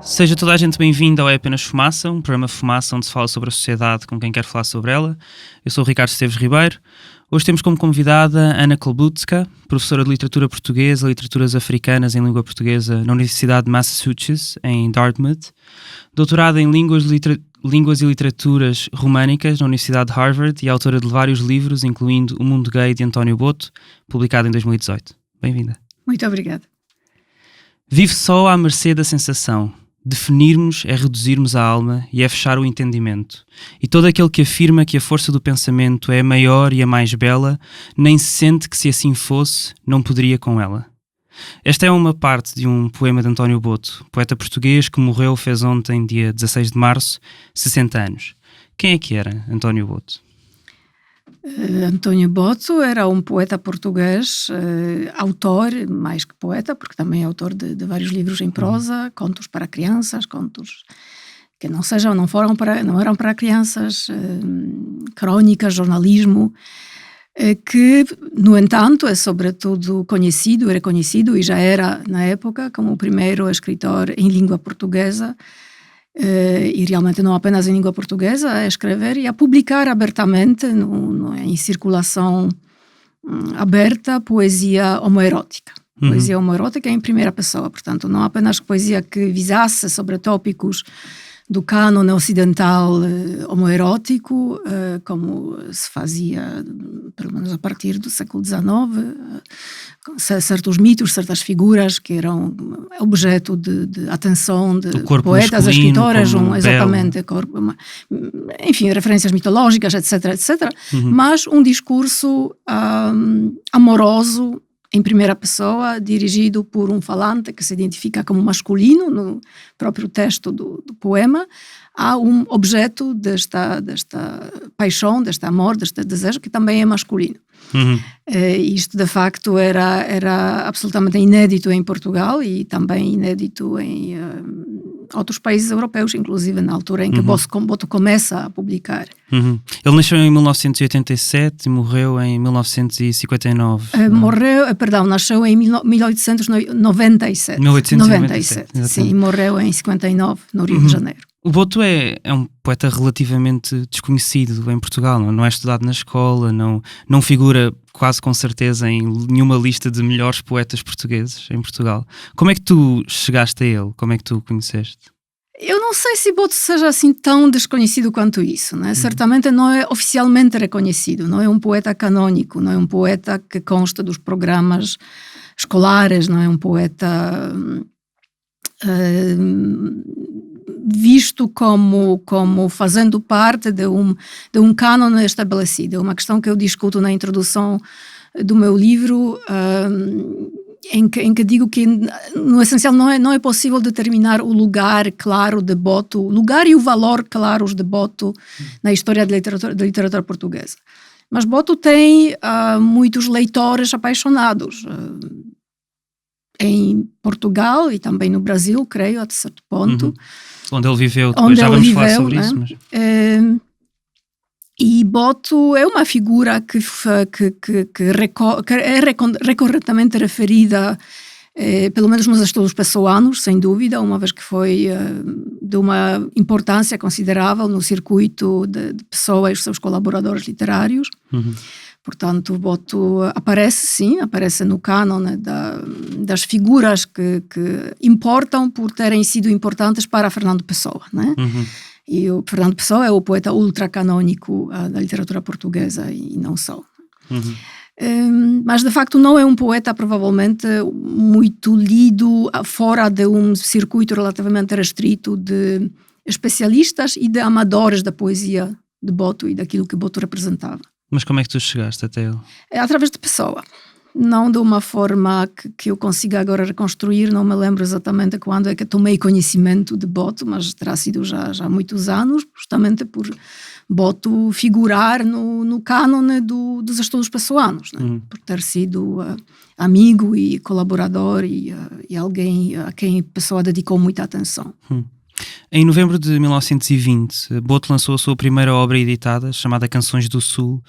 Seja toda a gente bem-vinda ao É Apenas Fumaça, um programa Fumaça onde se fala sobre a sociedade com quem quer falar sobre ela. Eu sou o Ricardo Esteves Ribeiro. Hoje temos como convidada Ana Klobutska, professora de Literatura Portuguesa e Literaturas Africanas em Língua Portuguesa na Universidade de Massachusetts, em Dartmouth, doutorada em Línguas e Literaturas Românicas na Universidade de Harvard e autora de vários livros, incluindo O Mundo Gay, de António Boto, publicado em 2018. Bem-vinda. Muito obrigada. Vive só à mercê da sensação. Definirmos é reduzirmos a alma e é fechar o entendimento. E todo aquele que afirma que a força do pensamento é a maior e a mais bela, nem se sente que se assim fosse, não poderia com ela. Esta é uma parte de um poema de António Boto, poeta português que morreu fez ontem, dia 16 de março, 60 anos. Quem é que era António Boto? António Boto era um poeta português, autor, mais que poeta, porque também é autor de vários livros em prosa, contos para crianças, contos que não eram para crianças, crónicas, jornalismo, que, no entanto, é sobretudo conhecido e reconhecido, e já era, na época, como o primeiro escritor em língua portuguesa, e realmente não apenas em língua portuguesa, a escrever e a publicar abertamente, em circulação aberta, poesia homoerótica. Poesia homoerótica em primeira pessoa, portanto, não apenas poesia que visasse sobre tópicos do cânone ocidental homoerótico, como se fazia, pelo menos a partir do século XIX, certos mitos, certas figuras que eram objeto de atenção de poetas, escritores, exatamente, enfim, referências mitológicas, etc., etc., mas um discurso amoroso, em primeira pessoa, dirigido por um falante que se identifica como masculino no próprio texto do poema, há um objeto desta paixão, deste amor, deste desejo, que também é masculino. Isto, de facto, era absolutamente inédito em Portugal e também inédito em outros países europeus, inclusive na altura em que Boto começa a publicar. Ele nasceu em 1987 e morreu em 1959. Nasceu em 1897. 1897. Sim, e morreu em 59, no Rio de Janeiro. O Boto é um poeta relativamente desconhecido em Portugal, não é estudado na escola, não figura quase com certeza em nenhuma lista de melhores poetas portugueses em Portugal. Como é que tu chegaste a ele? Como é que tu o conheceste? Eu não sei se Boto seja assim tão desconhecido quanto isso, né? Certamente não é oficialmente reconhecido, não é um poeta canônico, não é um poeta que consta dos programas escolares, não é um poeta visto como fazendo parte de um cânone estabelecido. É uma questão que eu discuto na introdução do meu livro, em que digo que, no essencial, não é possível determinar o lugar claro de Boto, o lugar e o valor claros de Boto na história da literatura portuguesa. Mas Boto tem muitos leitores apaixonados, em Portugal e também no Brasil, creio, até certo ponto. Onde ele viveu, depois já vamos falar sobre isso. Mas... E Boto é uma figura que é recorrentemente referida, pelo menos nos estudos pessoanos, sem dúvida, uma vez que foi de uma importância considerável no circuito de Pessoa e os seus colaboradores literários. Portanto, Boto aparece no cânone das figuras que importam por terem sido importantes para Fernando Pessoa, né? E o Fernando Pessoa é o poeta ultracanônico da literatura portuguesa e não só. Mas, de facto, não é um poeta, provavelmente, muito lido fora de um circuito relativamente restrito de especialistas e de amadores da poesia de Boto e daquilo que Boto representava. Mas como é que tu chegaste até ele? É através de Pessoa. Não de uma forma que eu consiga agora reconstruir, não me lembro exatamente quando é que tomei conhecimento de Boto, mas terá sido já há muitos anos, justamente por Boto figurar no cânone dos estudos pessoanos, né? Por ter sido amigo e colaborador e alguém a quem a Pessoa dedicou muita atenção. Em novembro de 1920, Boto lançou a sua primeira obra editada, chamada Canções do Sul,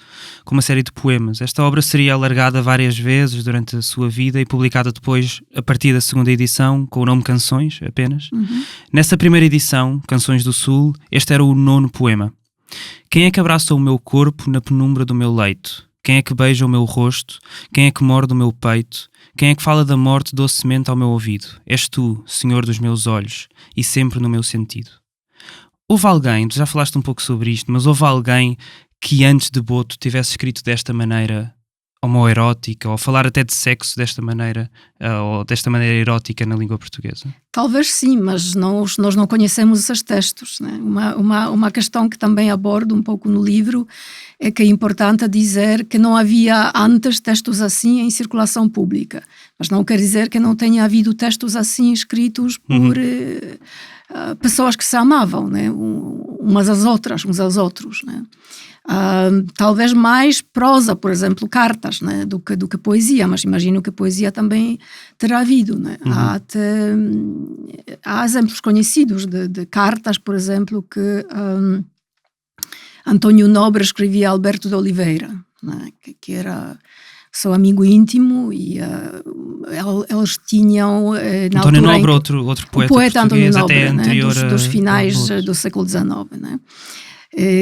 com uma série de poemas. Esta obra seria alargada várias vezes durante a sua vida e publicada depois, a partir da segunda edição, com o nome Canções, apenas. Nessa primeira edição, Canções do Sul, este era o 9º poema. Quem é que abraça o meu corpo na penumbra do meu leito? Quem é que beija o meu rosto? Quem é que morde o meu peito? Quem é que fala da morte docemente ao meu ouvido? És tu, Senhor dos meus olhos, e sempre no meu sentido. Houve alguém, tu já falaste um pouco sobre isto, mas houve alguém que antes de Boto tivesse escrito desta maneira homoerótica, ou falar até de sexo desta maneira, ou desta maneira erótica na língua portuguesa? Talvez sim, mas nós não conhecemos esses textos, né? Uma questão que também abordo um pouco no livro é que é importante dizer que não havia antes textos assim em circulação pública, mas não quer dizer que não tenha havido textos assim escritos por pessoas que se amavam, né? Umas às outras, uns aos outros, né? Talvez mais prosa, por exemplo, cartas, né, do que poesia, mas imagino que poesia também terá havido, né? Há exemplos conhecidos de cartas, por exemplo, que António Nobre escrevia a Alberto de Oliveira, né, que era seu amigo íntimo, e eles tinham na António altura Nobre, outro poeta português, António Nobre, até anterior, né, dos finais do século XIX, né?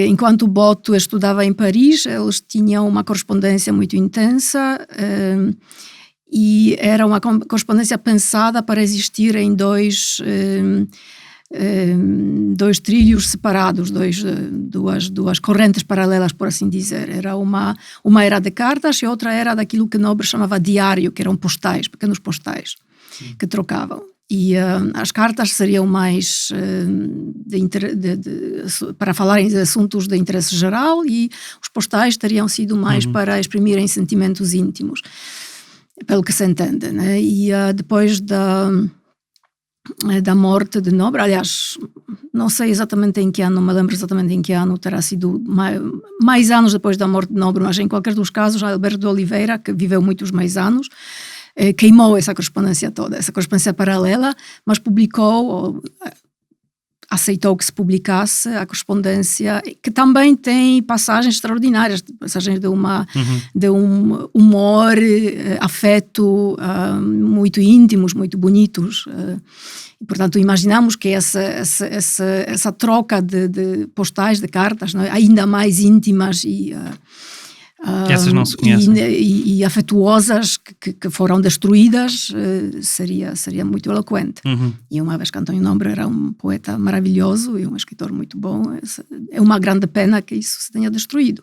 Enquanto Boto estudava em Paris, eles tinham uma correspondência muito intensa, e era uma correspondência pensada para existir em dois trilhos separados, duas correntes paralelas, por assim dizer. Era uma era de cartas e outra era daquilo que Nobre chamava diário, que eram postais, pequenos postais, que trocavam. E as cartas seriam mais para falarem de assuntos de interesse geral, e os postais teriam sido mais para exprimirem sentimentos íntimos, pelo que se entende, né? E depois da morte de Nobre, aliás, não sei exatamente em que ano, não me lembro exatamente em que ano, terá sido mais anos depois da morte de Nobre, mas em qualquer dos casos, Alberto de Oliveira, que viveu muitos mais anos, queimou essa correspondência toda, essa correspondência paralela, mas publicou, ou aceitou que se publicasse a correspondência, que também tem passagens extraordinárias, passagens de um humor, afeto, muito íntimos, muito bonitos. E, portanto, imaginamos que essa troca de postais, de cartas, não é? Ainda mais íntimas e essas não se conhecem. E afetuosas, que foram destruídas, seria muito eloquente. E uma vez que António Nobre era um poeta maravilhoso e um escritor muito bom, é uma grande pena que isso se tenha destruído.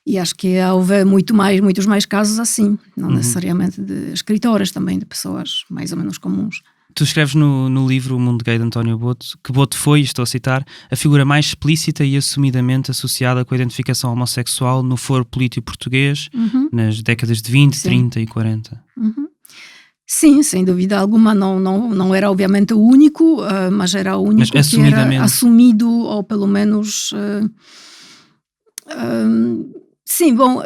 E acho que houve muitos mais casos assim, não necessariamente de escritores, também de pessoas mais ou menos comuns. Tu escreves no livro O Mundo Gay de António Boto que Boto foi, estou a citar, a figura mais explícita e assumidamente associada com a identificação homossexual no foro político português nas décadas de 20, Sim. 30 e 40. Sim, sem dúvida alguma, não era obviamente o único, mas era o único que era assumido, ou pelo menos... Sim, bom,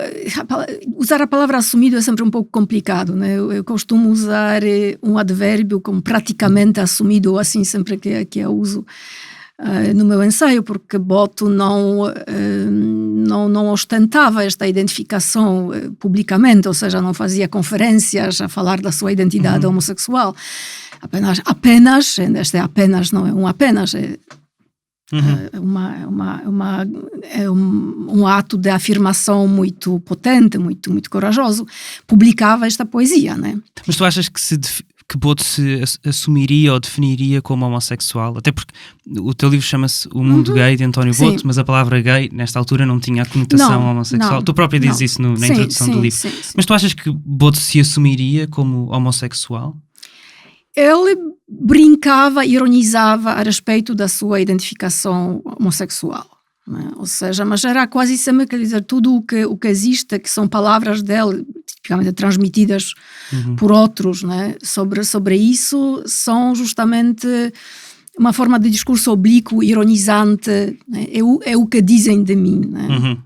usar a palavra assumido é sempre um pouco complicado, né? Eu costumo usar um advérbio como praticamente assumido, ou assim, sempre que eu uso no meu ensaio, porque Boto não ostentava esta identificação publicamente, ou seja, não fazia conferências a falar da sua identidade homossexual. Apenas, este apenas não é um apenas, é um ato de afirmação muito potente, muito, muito corajoso. Publicava esta poesia, né? Mas tu achas que Boto se assumiria ou definiria como homossexual? Até porque o teu livro chama-se O Mundo Gay de António Boto, mas a palavra gay nesta altura não tinha a conotação homossexual. Tu própria dizes isso na introdução do livro. Sim. Mas tu achas que Boto se assumiria como homossexual? Ele brincava, ironizava a respeito da sua identificação homossexual, né? Ou seja, mas era quase sempre, quer dizer, tudo o que existe, que são palavras dele, tipicamente transmitidas por outros, né? sobre isso, são justamente uma forma de discurso oblíquo, ironizante, né? É o que dizem de mim, né?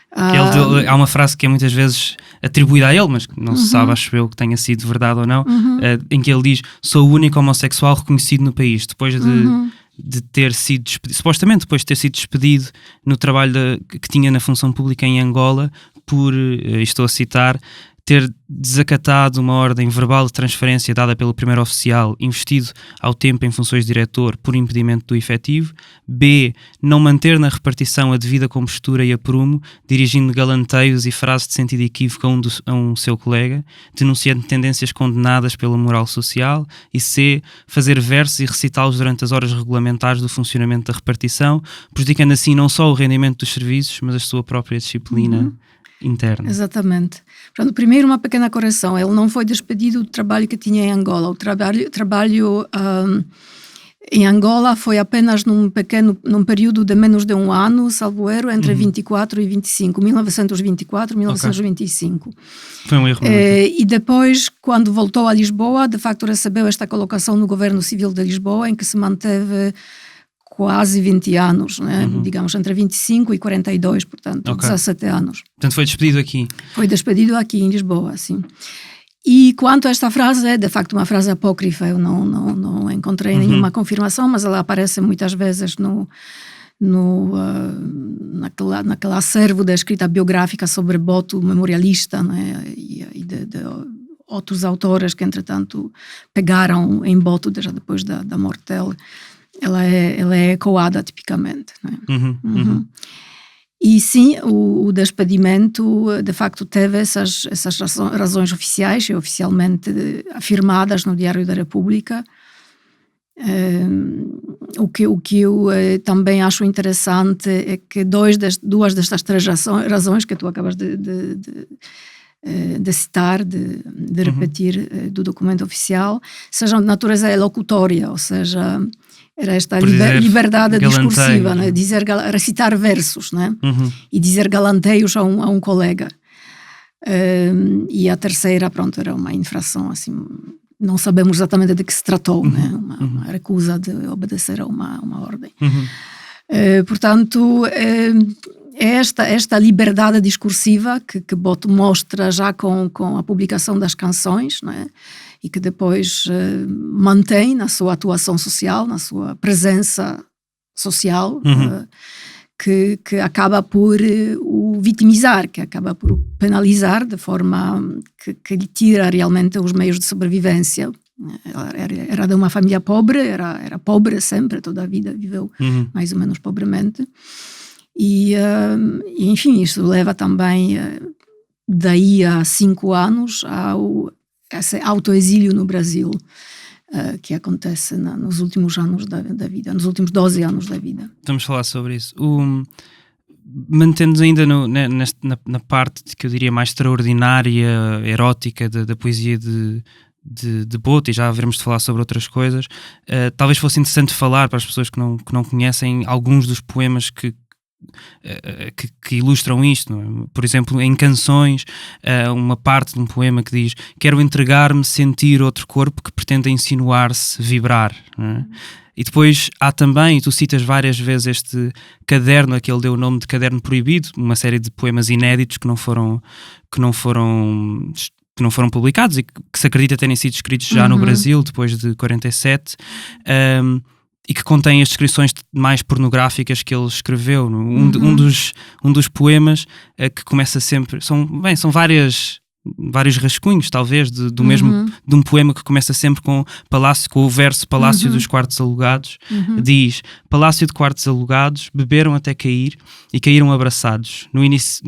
Há uma frase que é muitas vezes atribuída a ele, mas que não se sabe, acho eu, que tenha sido verdade ou não, em que ele diz: sou o único homossexual reconhecido no país. Depois de ter sido despedido, supostamente depois de ter sido despedido no trabalho que tinha na função pública em Angola, por, estou a citar, ter desacatado uma ordem verbal de transferência dada pelo primeiro oficial, investido ao tempo em funções de diretor por impedimento do efetivo. B. Não manter na repartição a devida compostura e aprumo, dirigindo galanteios e frases de sentido equívoco a um seu colega, denunciando tendências condenadas pela moral social. E C. Fazer versos e recitá-los durante as horas regulamentares do funcionamento da repartição, prejudicando assim não só o rendimento dos serviços, mas a sua própria disciplina interna. Exatamente. Portanto, primeiro uma pequena correção. Ele não foi despedido do trabalho que tinha em Angola. O trabalho em Angola foi apenas num período de menos de um ano, salvo erro, entre 24 e 25, 1924 e 1925. Foi um erro. E depois, quando voltou a Lisboa, de facto recebeu esta colocação no Governo Civil de Lisboa, em que se manteve quase 20 anos, né? Digamos, entre 25 e 42, portanto, 17 anos. Portanto, foi despedido aqui? Foi despedido aqui em Lisboa, sim. E quanto a esta frase, é de facto uma frase apócrifa, eu não encontrei nenhuma confirmação, mas ela aparece muitas vezes naquele acervo da escrita biográfica sobre Boto, memorialista, né? E de outros autores que, entretanto, pegaram em Boto já depois da morte dele. Ela é ecoada tipicamente. Né? E sim, o despedimento de facto teve essas razões oficiais e oficialmente afirmadas no Diário da República. O que eu também acho interessante é que duas destas três razões que tu acabas de citar, de repetir do documento oficial, sejam de natureza elocutória, ou seja, era esta liberdade discursiva, né? Recitar versos, né? E dizer galanteios a um colega. E a terceira, pronto, era uma infração, assim, não sabemos exatamente de que se tratou, né? Uma recusa de obedecer a uma ordem. Portanto, esta liberdade discursiva que Boto mostra já com a publicação das canções, né? E que depois mantém na sua atuação social, na sua presença social, que acaba por o vitimizar, que acaba por penalizar de forma que lhe tira realmente os meios de sobrevivência. Era de uma família pobre, era pobre sempre, toda a vida viveu mais ou menos pobremente. E enfim, isso leva também, daí a 5 anos, esse autoexílio no Brasil, que acontece nos últimos anos da vida, nos últimos 12 anos da vida. Vamos falar sobre isso. Mantendo-nos ainda na parte que eu diria mais extraordinária, erótica da poesia de Boto, e já haveremos de falar sobre outras coisas, talvez fosse interessante falar para as pessoas que não conhecem alguns dos poemas que ilustram isto, não é? Por exemplo, em Canções, uma parte de um poema que diz: quero entregar-me, sentir outro corpo que pretende insinuar-se, vibrar, não é? E depois há também, e tu citas várias vezes este caderno a que ele deu o nome de Caderno Proibido, uma série de poemas inéditos que não foram publicados e que se acredita terem sido escritos já no Brasil depois de 47, e que contém as descrições mais pornográficas que ele escreveu. Um dos poemas que começa sempre... São vários rascunhos, talvez, de um poema que começa sempre com o verso Palácio dos Quartos Alugados. Diz: Palácio de Quartos Alugados, beberam até cair e caíram abraçados. No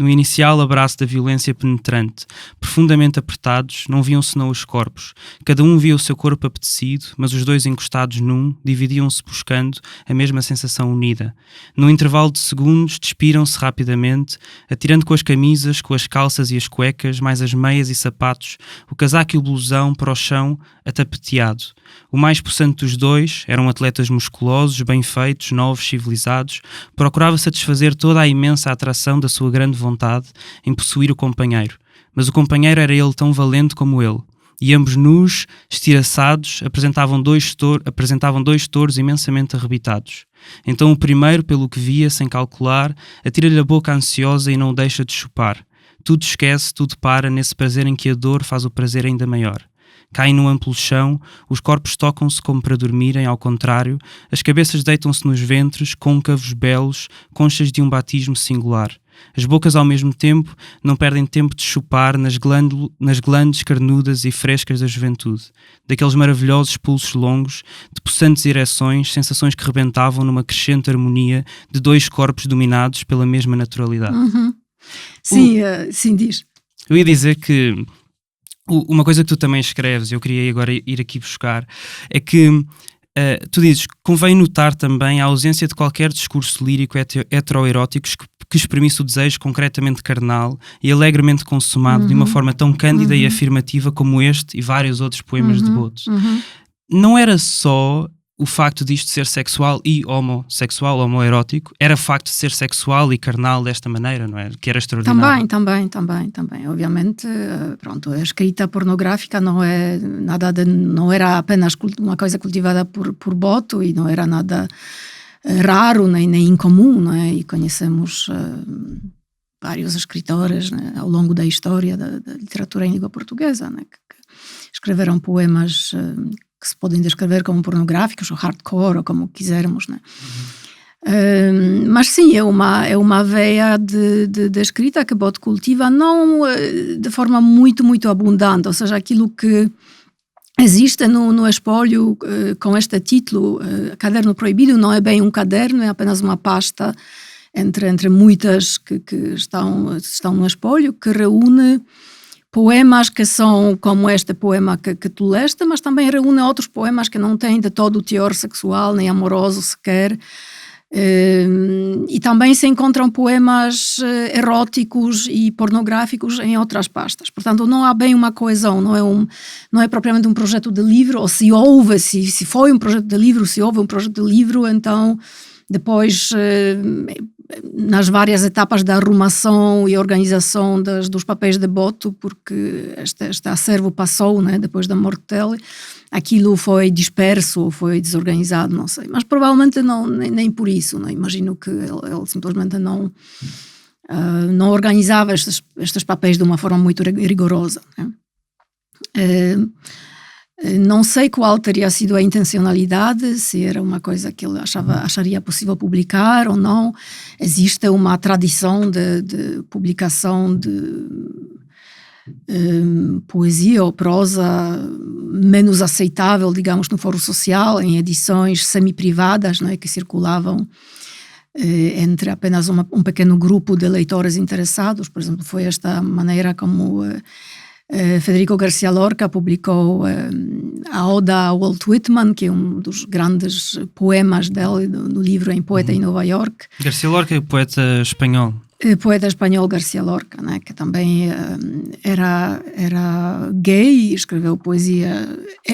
inicial abraço da violência penetrante, profundamente apertados, não viam senão os corpos. Cada um via o seu corpo apetecido, mas os dois encostados num, dividiam-se buscando a mesma sensação unida. Num intervalo de segundos, despiram-se rapidamente, atirando com as camisas, com as calças e as cuecas, mais as meias e sapatos, o casaco e o blusão para o chão, atapeteado. O mais possante dos dois, eram atletas musculosos, bem feitos, novos, civilizados, procurava satisfazer toda a imensa atração da sua grande vontade em possuir o companheiro. Mas o companheiro era ele tão valente como ele. E ambos nus, estiraçados, apresentavam dois touros imensamente arrebitados. Então o primeiro, pelo que via, sem calcular, atira-lhe a boca ansiosa e não o deixa de chupar. Tudo esquece, tudo para, nesse prazer em que a dor faz o prazer ainda maior. Caem no amplo chão, os corpos tocam-se como para dormirem, ao contrário, as cabeças deitam-se nos ventres, côncavos, belos, conchas de um batismo singular. As bocas, ao mesmo tempo, não perdem tempo de chupar nas glândulas carnudas e frescas da juventude, daqueles maravilhosos pulsos longos, de possantes ereções, sensações que rebentavam numa crescente harmonia de dois corpos dominados pela mesma naturalidade. Sim, sim, diz. Eu ia dizer que uma coisa que tu também escreves, eu queria agora ir aqui buscar, é que tu dizes que convém notar também a ausência de qualquer discurso lírico heteroerótico que exprimisse o desejo concretamente carnal e alegremente consumado de uma forma tão cândida e afirmativa como este e vários outros poemas de Boto. Não era só o facto disto ser sexual e homoerótico, era o facto de ser sexual e carnal desta maneira, não é? Que era extraordinário. Também. Obviamente, pronto, a escrita pornográfica não era apenas uma coisa cultivada por Boto e não era nada raro nem incomum, não é? E conhecemos vários escritores, né, ao longo da história da literatura em língua portuguesa, né, que escreveram poemas que se podem descrever como pornográficos ou hardcore, ou como quisermos, né? Mas sim, é uma veia de escrita que Boto cultiva, não de forma muito, muito abundante, ou seja, aquilo que existe no espólio com este título, Caderno Proibido, não é bem um caderno, é apenas uma pasta entre muitas que estão no espólio, que reúne poemas que são como este poema que tu leste, mas também reúne outros poemas que não têm de todo o teor sexual nem amoroso sequer. E também se encontram poemas eróticos e pornográficos em outras pastas. Portanto, não há bem uma coesão, não é propriamente um projeto de livro, ou se foi um projeto de livro, se houve um projeto de livro, então depois nas várias etapas da arrumação e organização dos papéis de Boto, porque este acervo passou, né, depois da morte dele, aquilo foi disperso ou foi desorganizado, não sei. Mas provavelmente nem por isso. Não? Imagino que ele simplesmente não organizava estes papéis de uma forma muito rigorosa. Né? Não sei qual teria sido a intencionalidade, se era uma coisa que ele acharia possível publicar ou não. Existe uma tradição de publicação de poesia ou prosa menos aceitável, digamos, no foro social, em edições semi-privadas, não é, que circulavam entre apenas um pequeno grupo de leitores interessados. Por exemplo, foi esta maneira como Federico García Lorca publicou a Oda a Walt Whitman, que é um dos grandes poemas dele no livro Em Poeta em Nova York. García Lorca é poeta espanhol. Poeta espanhol García Lorca, né, que também era gay, escreveu poesia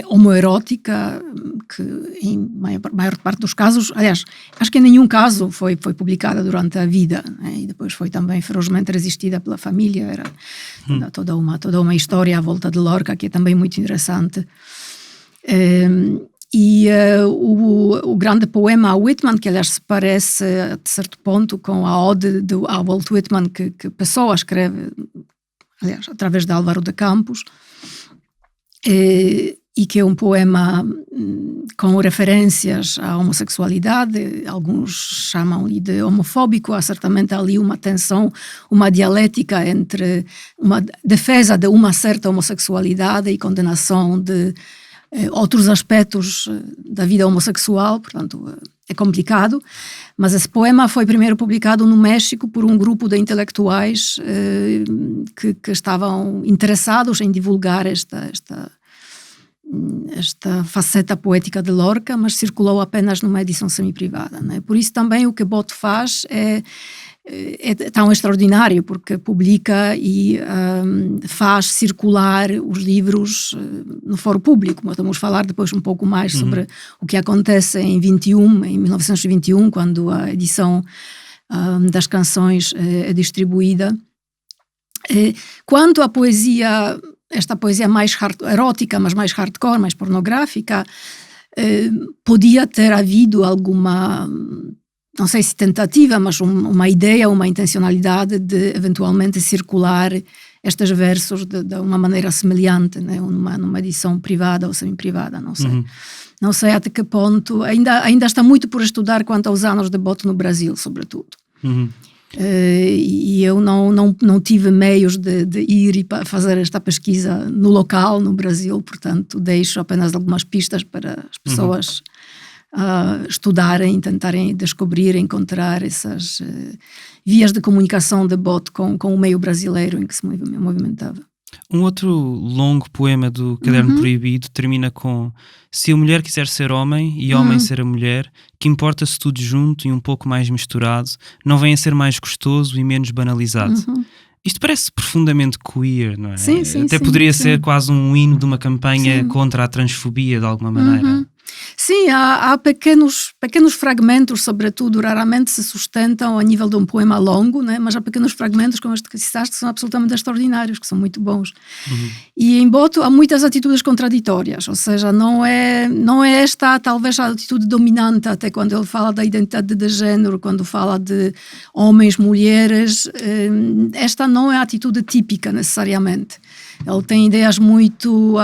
homoerótica, que em maior parte dos casos, aliás, acho que em nenhum caso foi publicada durante a vida, né, e depois foi também ferozmente resistida pela família. Era toda uma história à volta de Lorca que é também muito interessante. E o grande poema a Whitman, que aliás se parece a certo ponto com a ode a Walt Whitman que Pessoa escreve, aliás, através de Álvaro de Campos, e que é um poema com referências à homossexualidade. Alguns chamam-lhe de homofóbico. Há certamente ali uma tensão, uma dialética entre uma defesa de uma certa homossexualidade e condenação de outros aspectos da vida homossexual. Portanto, é complicado, mas esse poema foi primeiro publicado no México por um grupo de intelectuais que estavam interessados em divulgar esta faceta poética de Lorca, mas circulou apenas numa edição semi-privada, né? Por isso também o que Boto faz é tão extraordinário, porque publica e faz circular os livros no foro público. Mas vamos falar depois um pouco mais sobre o que acontece em 1921, quando a edição das canções é distribuída. Quanto à poesia, esta poesia mais erótica, mas mais hardcore, mais pornográfica, podia ter havido alguma, não sei se tentativa, mas uma ideia, uma intencionalidade de eventualmente circular estes versos de uma maneira semelhante, né? Numa edição privada ou semi-privada, não sei. Não sei até que ponto, ainda está muito por estudar quanto aos anos de Boto no Brasil, sobretudo. E eu não tive meios de ir e fazer esta pesquisa no local, no Brasil, portanto deixo apenas algumas pistas para as pessoas estudarem, tentarem descobrir, encontrar essas vias de comunicação de Boto com o meio brasileiro em que se movimentava. Um outro longo poema do Caderno Proibido termina com: se a mulher quiser ser homem e homem ser a mulher, que importa se tudo junto e um pouco mais misturado, não vem a ser mais gostoso e menos banalizado. Isto parece profundamente queer, não é? Sim, Até poderia ser quase um hino de uma campanha contra a transfobia, de alguma maneira. Sim, há pequenos fragmentos, sobretudo, raramente se sustentam a nível de um poema longo, né? Mas há pequenos fragmentos, como este que citaste, que são absolutamente extraordinários, que são muito bons. E em Boto há muitas atitudes contraditórias, ou seja, não é esta talvez a atitude dominante, até quando ele fala da identidade de género, quando fala de homens, mulheres, esta não é a atitude típica necessariamente. Ele tem ideias muito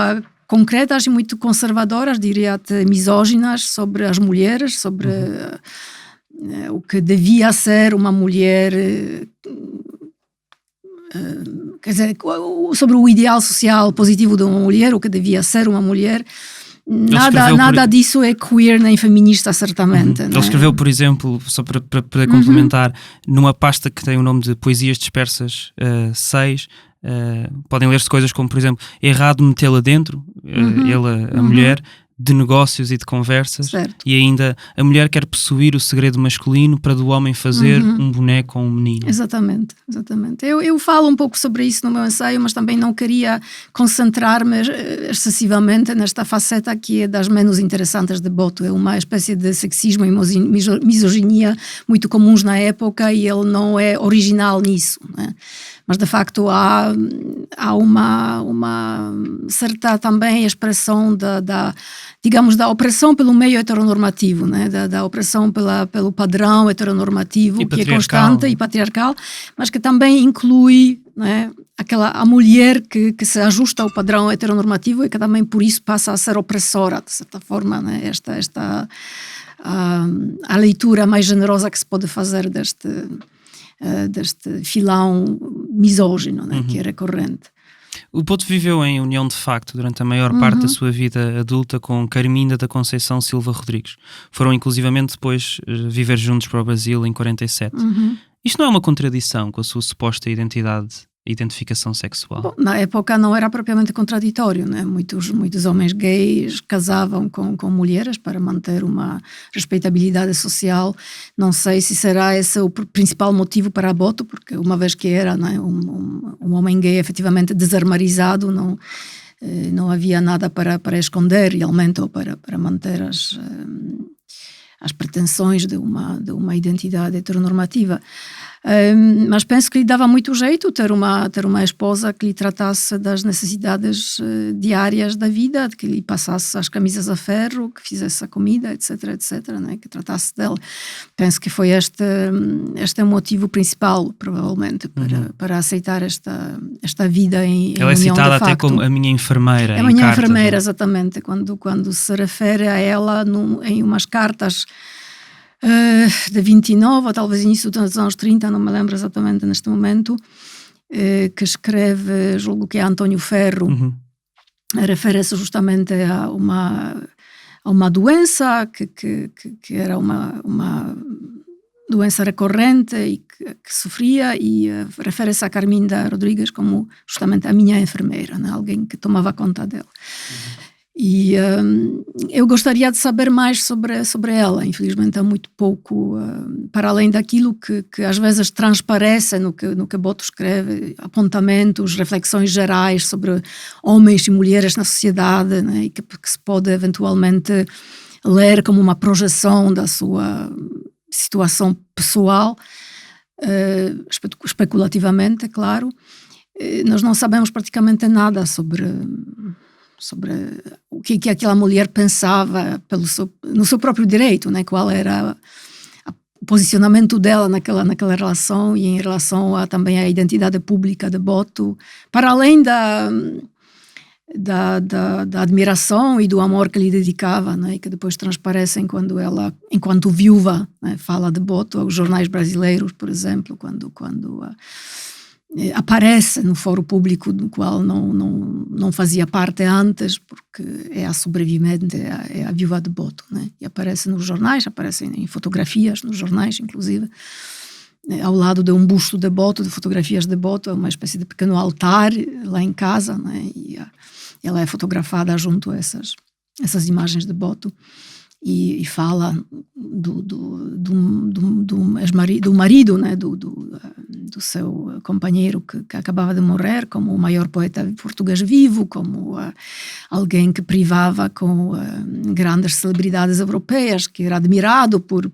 concretas e muito conservadoras, diria até misóginas, sobre as mulheres, sobre o que devia ser uma mulher, quer dizer, sobre o ideal social positivo de uma mulher, o que devia ser uma mulher. Nada disso é queer nem feminista, certamente. Ele escreveu, por exemplo, só para poder complementar, numa pasta que tem o nome de Poesias Dispersas 6, podem ler-se coisas como, por exemplo, errado metê-la dentro, a mulher, de negócios e de conversas, certo. E ainda a mulher quer possuir o segredo masculino para do homem fazer um boneco ou um menino. Exatamente. Eu falo um pouco sobre isso no meu ensaio, mas também não queria concentrar-me excessivamente nesta faceta que é das menos interessantes de Boto. É uma espécie de sexismo e misoginia muito comuns na época e ele não é original nisso, né? Mas de facto há uma certa também expressão digamos, da opressão pelo meio heteronormativo, né? da opressão pelo padrão heteronormativo, que é constante e patriarcal, mas que também inclui, né, a mulher que se ajusta ao padrão heteronormativo e que também por isso passa a ser opressora, de certa forma, né? A leitura mais generosa que se pode fazer deste filão misógino, né, que é recorrente. O Boto viveu em união de facto durante a maior parte da sua vida adulta com Carminda da Conceição Silva Rodrigues. Foram inclusivamente depois viver juntos para o Brasil em 47. Isto não é uma contradição com a sua suposta identificação sexual? Bom, na época não era propriamente contraditório, né? Muitos homens gays casavam com mulheres para manter uma respeitabilidade social. Não sei se será esse o principal motivo para a Boto, porque uma vez que era, né, um homem gay efetivamente desarmarizado, não havia nada para esconder realmente ou para manter as pretensões de uma identidade heteronormativa. Mas penso que lhe dava muito jeito ter uma esposa que lhe tratasse das necessidades diárias da vida, que lhe passasse as camisas a ferro, que fizesse a comida, etc, né? Que tratasse dela. Penso que foi este o motivo principal, provavelmente, para aceitar esta vida em ela união de facto. Ela é citada até como a minha enfermeira. A minha enfermeira, exatamente, quando se refere a ela em umas cartas de 29, ou talvez início dos anos 30, não me lembro exatamente neste momento, que escreve, julgo que é António Ferro, refere-se justamente a uma doença que era uma doença recorrente e que sofria, e refere-se a Carminda Rodrigues como justamente a minha enfermeira, né? Alguém que tomava conta dela. E eu gostaria de saber mais sobre ela. Infelizmente há muito pouco, para além daquilo que às vezes transparece no que Boto escreve, apontamentos, reflexões gerais sobre homens e mulheres na sociedade, né, e que se pode eventualmente ler como uma projeção da sua situação pessoal, especulativamente, é claro. Nós não sabemos praticamente nada sobre o que aquela mulher pensava no seu próprio direito, né? Qual era o posicionamento dela naquela relação e em relação também à identidade pública de Boto, para além da admiração e do amor que lhe dedicava, né, e que depois transparecem quando ela, enquanto viúva, né, fala de Boto aos jornais brasileiros, por exemplo, quando aparece no fórum público do qual não fazia parte antes, porque é a sobrevivente, é a viúva de Boto, né, e aparece nos jornais, aparece em fotografias nos jornais, inclusive, ao lado de um busto de Boto, de fotografias de Boto, uma espécie de pequeno altar lá em casa, né, e ela é fotografada junto a essas imagens de Boto e fala do marido, né, do seu companheiro que acabava de morrer, como o maior poeta português vivo, como alguém que privava com grandes celebridades europeias, que era admirado por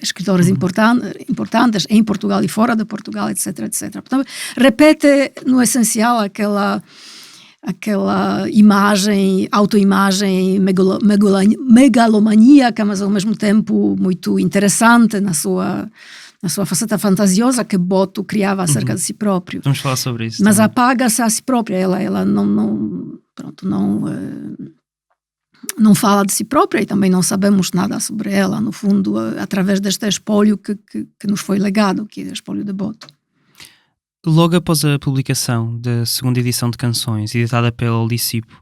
escritores importantes em Portugal e fora de Portugal, etc, etc. Portanto, repete no essencial aquela imagem, autoimagem megalomaníaca, mas ao mesmo tempo muito interessante na sua faceta fantasiosa que Boto criava acerca de si próprio. Vamos falar sobre isso. Mas também. apaga-se a si própria, ela não fala de si própria e também não sabemos nada sobre ela, no fundo, através deste espólio que nos foi legado, que é o espólio de Boto. Logo após a publicação da segunda edição de Canções, editada pela Licipo,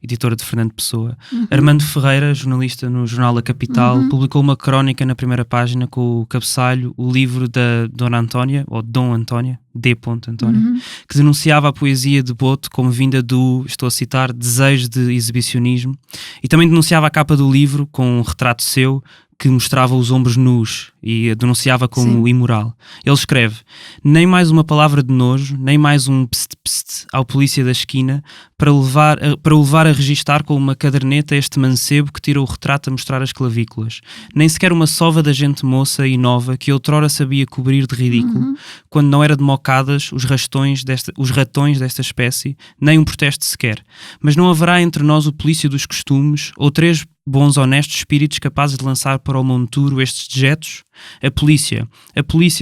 editora de Fernando Pessoa, Armando Ferreira, jornalista no jornal A Capital, publicou uma crónica na primeira página com o cabeçalho O Livro da Dona Antónia, ou Dom Antónia, D. Antónia, que denunciava a poesia de Boto como vinda do, estou a citar, desejo de exibicionismo, e também denunciava a capa do livro com um retrato seu que mostrava os ombros nus e a denunciava como imoral. Ele escreve: nem mais uma palavra de nojo, nem mais um pst-pst ao polícia da esquina para o levar a registar com uma caderneta este mancebo que tira o retrato a mostrar as clavículas. Nem sequer uma sova da gente moça e nova que outrora sabia cobrir de ridículo, quando não era de mocadas os ratões desta espécie, nem um protesto sequer. Mas não haverá entre nós o polícia dos costumes ou três bons honestos espíritos capazes de lançar para o monturo estes dejetos? A polícia,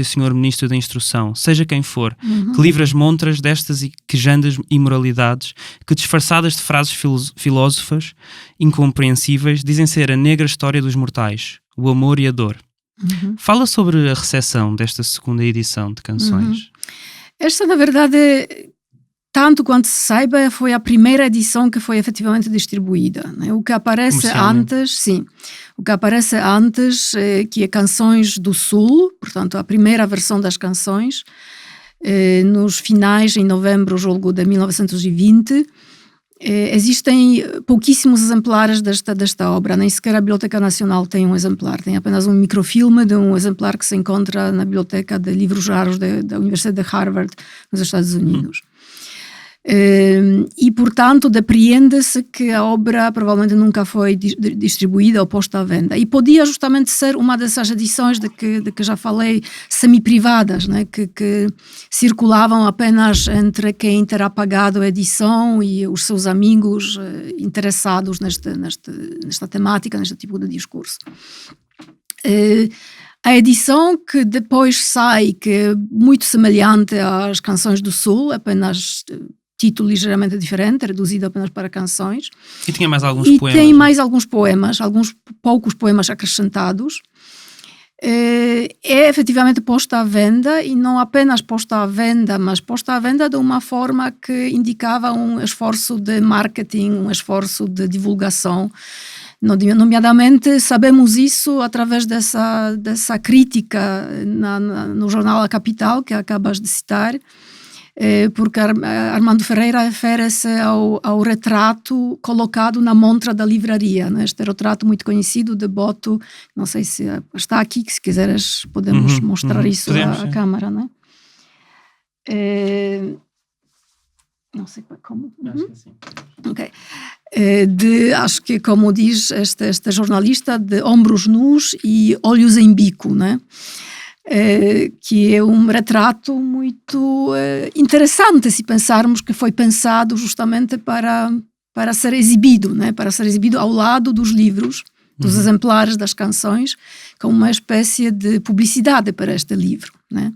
senhor Ministro da Instrução, seja quem for, que livre as montras destas e quejandas imoralidades, que disfarçadas de frases filósofas incompreensíveis, dizem ser a negra história dos mortais, o amor e a dor. Fala sobre a recepção desta segunda edição de Canções. Esta, na verdade, tanto quanto se saiba, foi a primeira edição que foi efetivamente distribuída, né? O que aparece antes, que é Canções do Sul, portanto a primeira versão das canções, nos finais, em novembro, julgo, de 1920, existem pouquíssimos exemplares desta obra, nem sequer a Biblioteca Nacional tem um exemplar, tem apenas um microfilme de um exemplar que se encontra na Biblioteca de Livros Raros da Universidade de Harvard, nos Estados Unidos. E, portanto, depreende-se que a obra provavelmente nunca foi distribuída ou posta à venda. E podia justamente ser uma dessas edições de que já falei, semi-privadas, né? que circulavam apenas entre quem terá pagado a edição e os seus amigos interessados nesta temática, neste tipo de discurso. A edição que depois sai, que é muito semelhante às Canções do Sul, apenas título ligeiramente diferente, reduzido apenas para canções. E tinha mais alguns poemas. E tem mais alguns poemas, alguns poucos poemas acrescentados. É efetivamente posta à venda, e não apenas posta à venda, mas posta à venda de uma forma que indicava um esforço de marketing, um esforço de divulgação. Nomeadamente, sabemos isso através dessa crítica no jornal A Capital, que acabas de citar, porque Armando Ferreira refere-se ao retrato colocado na montra da livraria, né? Este retrato muito conhecido de Boto, não sei se está aqui, que se quiseres podemos mostrar isso à câmara, né? Não sei como. Acho que sim. Ok. Acho que, como diz esta jornalista, de ombros nus e olhos em bico, né? Que é um retrato muito interessante, se pensarmos que foi pensado justamente para ser exibido, né? Para ser exibido ao lado dos livros, dos exemplares das canções como uma espécie de publicidade para este livro, né?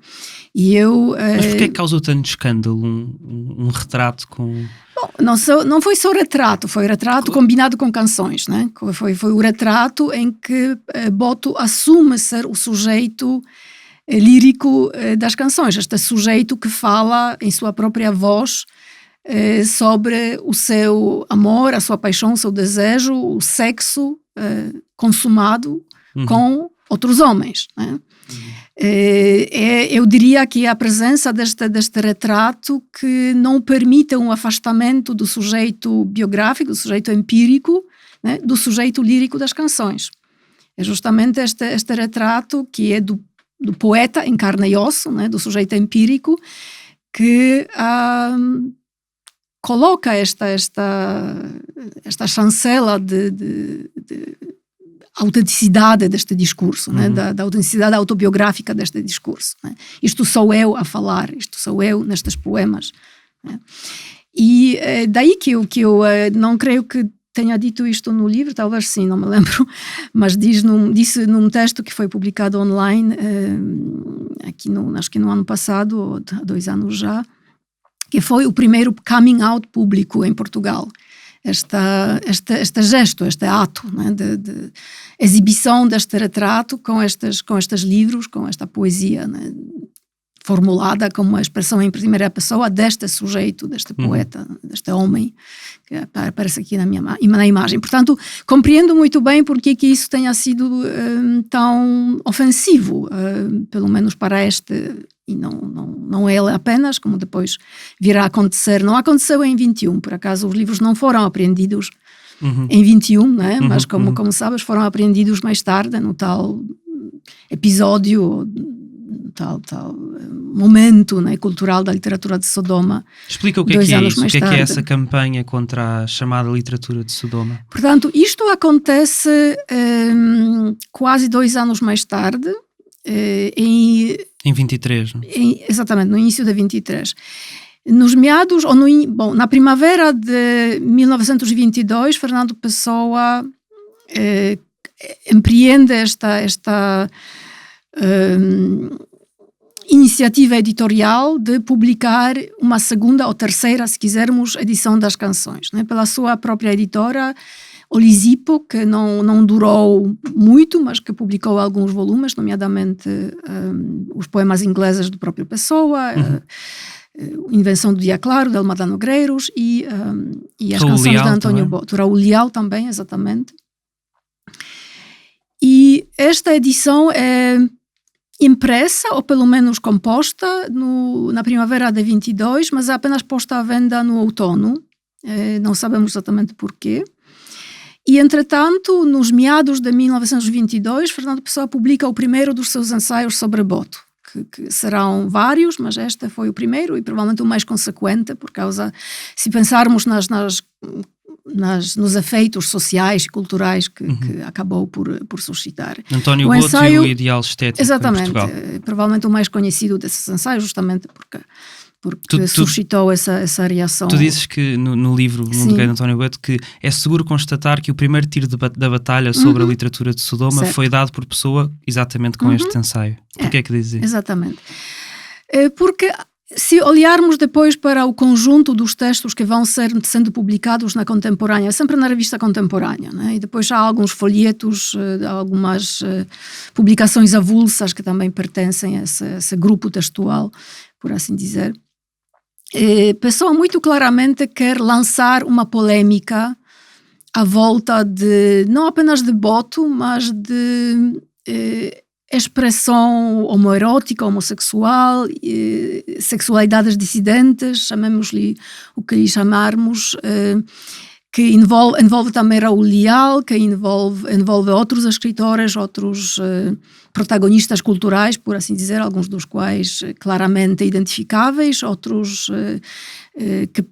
E eu... Mas porquê é que causou tanto escândalo um retrato com... Bom, não foi só retrato, foi retrato combinado com canções, né? Foi o retrato em que Boto assume ser o sujeito lírico das canções, este sujeito que fala em sua própria voz sobre o seu amor, a sua paixão, o seu desejo, o sexo consumado com outros homens, né? Eu diria que a presença deste retrato que não permite um afastamento do sujeito biográfico, do sujeito empírico, né, do sujeito lírico das canções. É justamente este retrato que é do poeta em carne e osso, né, do sujeito empírico, que coloca esta chancela de autenticidade deste discurso, né? Da autenticidade autobiográfica deste discurso, né? Isto sou eu a falar, isto sou eu nestes poemas, né? E daí que eu não creio que tenha dito isto no livro, talvez sim, não me lembro, mas disse num texto que foi publicado online, acho que no ano passado, ou há 2 anos já, que foi o primeiro coming out público em Portugal. Este gesto, este ato, né, de exibição deste retrato com estes livros, com esta poesia, né, formulada como uma expressão em primeira pessoa deste sujeito, deste poeta, deste homem, que aparece aqui na imagem. Portanto, compreendo muito bem porque que isso tenha sido tão ofensivo, pelo menos para este... E não ele apenas, como depois virá a acontecer. Não aconteceu em 21, por acaso os livros não foram apreendidos em 21, né? Mas como sabes, foram apreendidos mais tarde, no tal episódio, tal momento, né, cultural da literatura de Sodoma. Explica o que é isso, o que é essa campanha contra a chamada literatura de Sodoma. Portanto, isto acontece quase 2 anos mais tarde, em 23, não? Exatamente, no início de 23. Nos meados, na primavera de 1922, Fernando Pessoa empreende esta iniciativa editorial de publicar uma segunda ou terceira, se quisermos, edição das canções, né? Pela sua própria editora, o Lisipo, que não durou muito, mas que publicou alguns volumes, nomeadamente os poemas ingleses do próprio Pessoa, Invenção do Dia Claro, de Almada Negreiros, e as Raul canções Leal de António também. Boto. Raul Leal também, exatamente. E esta edição é impressa, ou pelo menos composta, na primavera de 22, mas é apenas posta à venda no outono. Não sabemos exatamente porquê. E, entretanto, nos meados de 1922, Fernando Pessoa publica o primeiro dos seus ensaios sobre Boto, que serão vários, mas este foi o primeiro e provavelmente o mais consequente, por causa, se pensarmos nos efeitos sociais e culturais que acabou por suscitar. António Boto e o ideal estético em Portugal. Provavelmente o mais conhecido desses ensaios, justamente porque suscitou essa reação. Tu dizes que no livro Mundo Gay de António Boto que é seguro constatar que o primeiro tiro da batalha sobre a literatura de Sodoma foi dado por Pessoa exatamente com este ensaio. Porquê é que dizes isso? Exatamente. Porque se olharmos depois para o conjunto dos textos que vão sendo publicados na Contemporânea, sempre na revista Contemporânea, né? E depois há alguns folhetos, algumas publicações avulsas que também pertencem a esse grupo textual, por assim dizer. Pessoa muito claramente quer lançar uma polêmica à volta não apenas de Boto, mas de expressão homoerótica, homossexual, sexualidades dissidentes, chamemos-lhe o que lhe chamarmos, que envolve também Raul Leal, que envolve outros escritores, outros protagonistas culturais, por assim dizer, alguns dos quais claramente identificáveis, outros que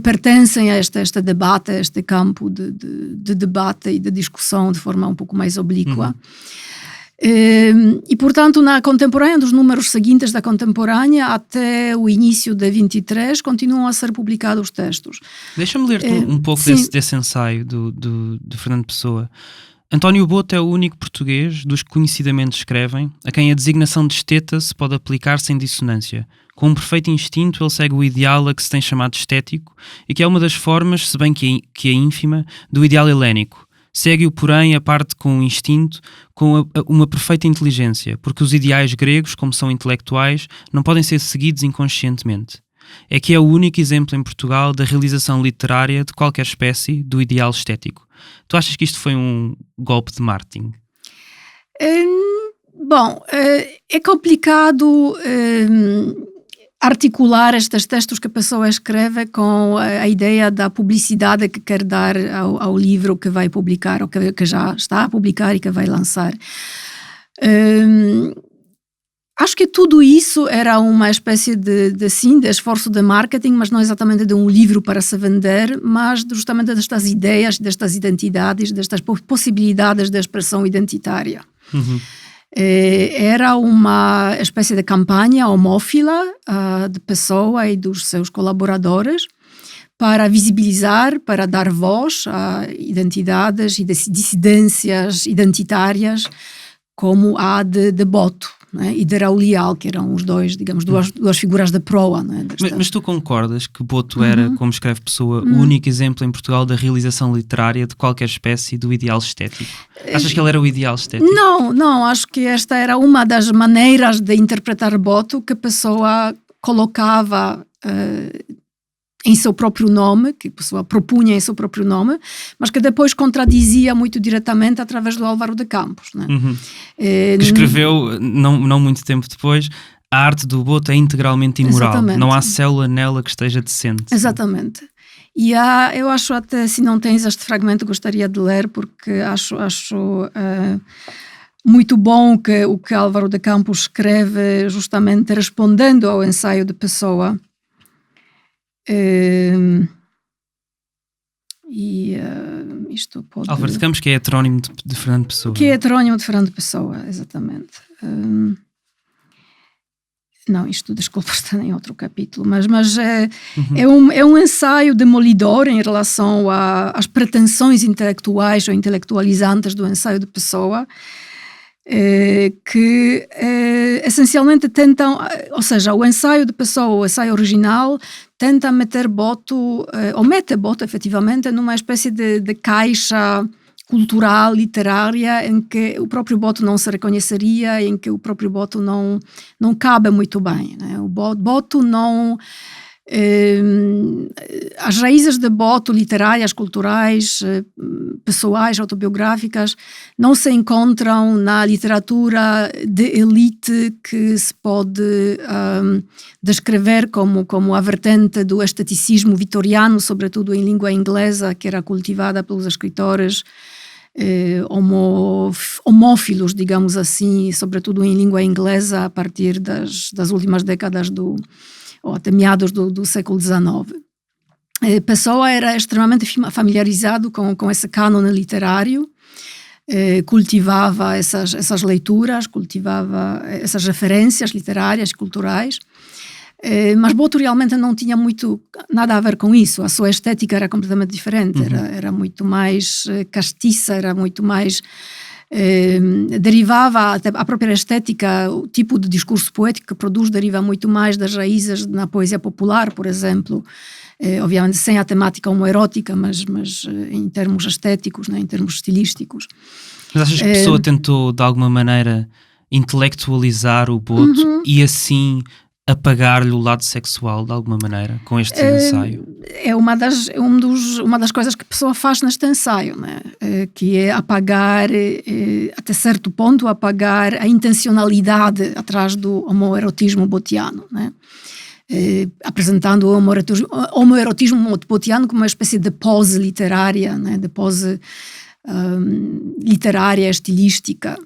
pertencem a este debate, a este campo de debate e de discussão de forma um pouco mais oblíqua. E, portanto, na Contemporânea, dos números seguintes da Contemporânea até o início de 23, continuam a ser publicados textos. Deixa-me ler-te um pouco desse ensaio do Fernando Pessoa. António Boto é o único português dos que conhecidamente escrevem a quem a designação de esteta se pode aplicar sem dissonância. Com um perfeito instinto, ele segue o ideal a que se tem chamado estético e que é uma das formas, se bem que é ínfima, do ideal helénico. Segue-o, porém, a parte com o instinto, com uma perfeita inteligência, porque os ideais gregos, como são intelectuais, não podem ser seguidos inconscientemente. É que é o único exemplo em Portugal da realização literária de qualquer espécie do ideal estético. Tu achas que isto foi um golpe de marketing? Bom, é complicado articular estes textos que a pessoa escreve com a ideia da publicidade que quer dar ao livro que vai publicar, ou que já está a publicar e que vai lançar. Acho que tudo isso era uma espécie de esforço de marketing, mas não exatamente de um livro para se vender, mas justamente destas ideias, destas identidades, destas possibilidades de expressão identitária. Uhum. Era uma espécie de campanha homófila de Pessoa e dos seus colaboradores para visibilizar, para dar voz a identidades e dissidências identitárias como a de Boto, né, e de Raul Leal, que eram os dois, digamos, duas figuras de proa. Né, mas tu concordas que Boto era, como escreve Pessoa, o único exemplo em Portugal da realização literária de qualquer espécie do ideal estético? Achas que ele era o ideal estético? Não, acho que esta era uma das maneiras de interpretar Boto que a Pessoa colocava em seu próprio nome, que a pessoa propunha em seu próprio nome, mas que depois contradizia muito diretamente através do Álvaro de Campos. Né? Uhum. Que escreveu, não muito tempo depois, a arte do Boto é integralmente imoral. Exatamente. Não há célula nela que esteja decente. Exatamente. E eu acho até, se não tens este fragmento, gostaria de ler, porque acho muito bom o que Álvaro de Campos escreve justamente respondendo ao ensaio de Pessoa. Isto pode... Álvaro de Campos, que é heterónimo de Fernando Pessoa. Que é heterónimo de Fernando Pessoa, exatamente. Não, isto, desculpa, está em outro capítulo, mas é um ensaio demolidor em relação às pretensões intelectuais ou intelectualizantes do ensaio de Pessoa, que essencialmente tentam, ou seja, o ensaio de Pessoa, o ensaio original, tenta meter Boto, ou mete Boto efetivamente numa espécie de caixa cultural, literária, em que o próprio Boto não se reconheceria, em que o próprio Boto não cabe muito bem. Né? O Boto não... as raízes de Boto, literárias, culturais, pessoais, autobiográficas, não se encontram na literatura de elite que se pode descrever como a vertente do esteticismo vitoriano, sobretudo em língua inglesa, que era cultivada pelos escritores homófilos, digamos assim, sobretudo em língua inglesa, a partir das últimas décadas ou até meados do século XIX. Pessoa era extremamente familiarizado com esse cânone literário, cultivava essas leituras, cultivava essas referências literárias e culturais, mas Boto realmente não tinha nada a ver com isso. A sua estética era completamente diferente, era muito mais castiça, era muito mais... derivava até a própria estética, o tipo de discurso poético que produz deriva muito mais das raízes na poesia popular, por exemplo, obviamente sem a temática homoerótica, mas em termos estéticos, né, em termos estilísticos. Mas achas que a pessoa tentou de alguma maneira intelectualizar o Boto e assim apagar-lhe o lado sexual de alguma maneira com este ensaio? É uma das coisas que a pessoa faz neste ensaio, né? Que é apagar, até certo ponto, apagar a intencionalidade atrás do homoerotismo botiano, né? Apresentando o homoerotismo botiano como uma espécie de pose literária, né? De pose literária, estilística,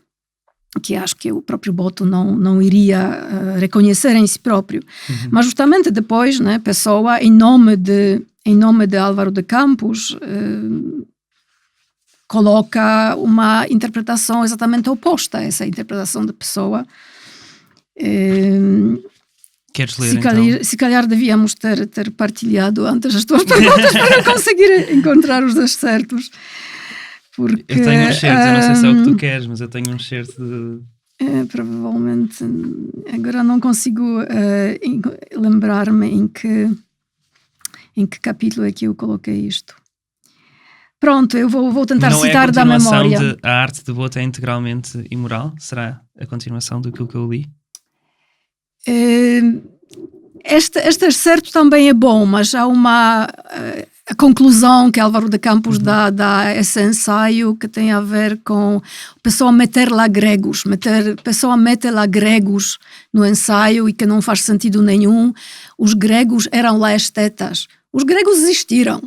que acho que o próprio Boto não iria reconhecer em si próprio. Mas justamente depois, né, Pessoa, em nome de Álvaro de Campos, coloca uma interpretação exatamente oposta a essa interpretação de Pessoa. Queres ler, então? Se calhar devíamos ter partilhado antes as tuas perguntas para conseguir encontrar os dois certos. Porque, eu tenho um certo, eu não sei se é o que tu queres, mas eu tenho um certo de... provavelmente, agora não consigo lembrar-me em que capítulo é que eu coloquei isto. Pronto, eu vou tentar não citar é da memória. A arte de Boto é integralmente imoral? Será a continuação do que eu li? Este certo também é bom, mas há a conclusão que Álvaro de Campos dá a esse ensaio que tem a ver com a pessoa meter lá gregos, no ensaio e que não faz sentido nenhum. Os gregos eram lá estetas. Os gregos existiram.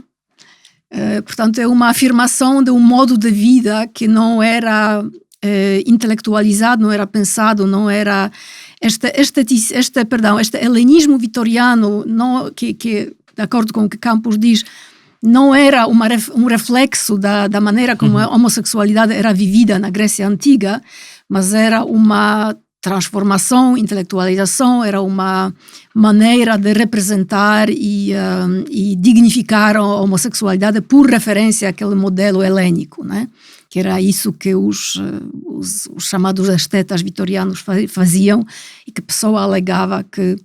Portanto, é uma afirmação de um modo de vida que não era intelectualizado, não era pensado, não era... Este helenismo vitoriano, que, de acordo com o que Campos diz, não era um reflexo da maneira como a homossexualidade era vivida na Grécia Antiga, mas era uma transformação, intelectualização, era uma maneira de representar e dignificar a homossexualidade por referência àquele modelo helênico, né? Que era isso que os chamados estetas vitorianos faziam e que Pessoa alegava que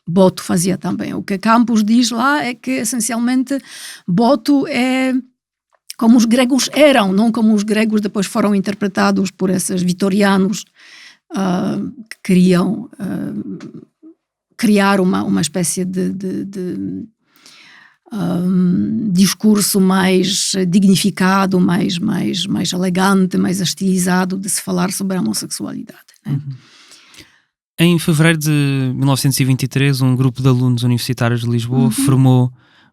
Boto fazia também. O que Campos diz lá é que, essencialmente, Boto é como os gregos eram, não como os gregos depois foram interpretados por esses vitorianos que queriam criar uma espécie de discurso mais dignificado, mais elegante, mais estilizado de se falar sobre a homossexualidade. Né? Em fevereiro de 1923, um grupo de alunos universitários de Lisboa formou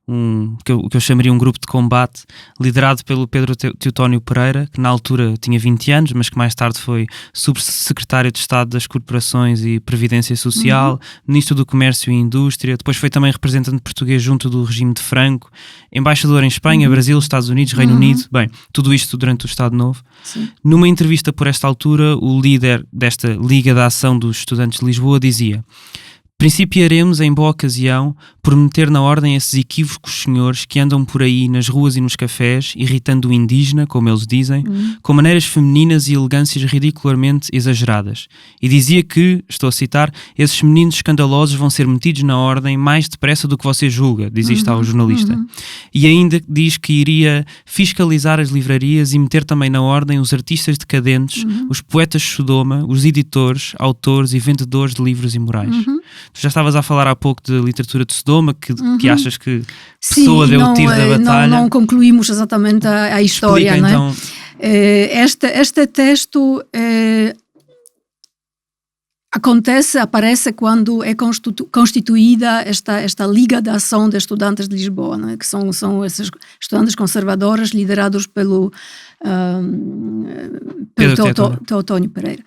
o que eu chamaria um grupo de combate, liderado pelo Pedro Teutónio Pereira, que na altura tinha 20 anos, mas que mais tarde foi subsecretário de Estado das Corporações e Previdência Social, ministro do Comércio e Indústria, depois foi também representante português junto do regime de Franco, embaixador em Espanha, Brasil, Estados Unidos, Reino Unido, bem, tudo isto durante o Estado Novo. Sim. Numa entrevista por esta altura, o líder desta Liga da Ação dos Estudantes de Lisboa dizia: principiaremos em boa ocasião por meter na ordem esses equívocos senhores que andam por aí nas ruas e nos cafés, irritando o indígena, como eles dizem, com maneiras femininas e elegâncias ridicularmente exageradas. E dizia que, estou a citar, esses meninos escandalosos vão ser metidos na ordem mais depressa do que você julga, diz isto ao jornalista. E ainda diz que iria fiscalizar as livrarias e meter também na ordem os artistas decadentes, os poetas de Sodoma, os editores, autores e vendedores de livros imorais. Tu já estavas a falar há pouco de literatura de Sodoma, que achas que Pessoa deu o tiro da batalha. Não concluímos exatamente a história. Explica, não é? Então. Este texto aparece quando é constituída esta Liga de Ação de Estudantes de Lisboa, não é? Que são esses estudantes conservadores liderados pelo Teutónio Pereira.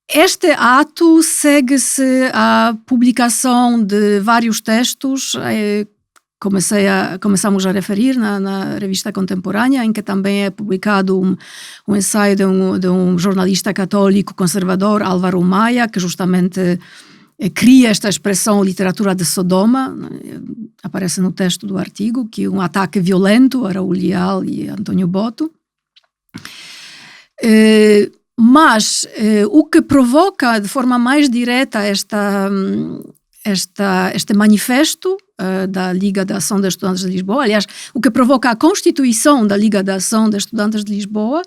Este ato segue-se à publicação de vários textos, começamos a referir na revista Contemporânea, em que também é publicado um ensaio de um jornalista católico conservador, Álvaro Maia, que justamente cria esta expressão literatura de Sodoma, aparece no texto do artigo, que é um ataque violento a Raul Leal e António Boto. Mas o que provoca de forma mais direta este manifesto da Liga de Ação de Estudantes de Lisboa, aliás, o que provoca a constituição da Liga de Ação de Estudantes de Lisboa,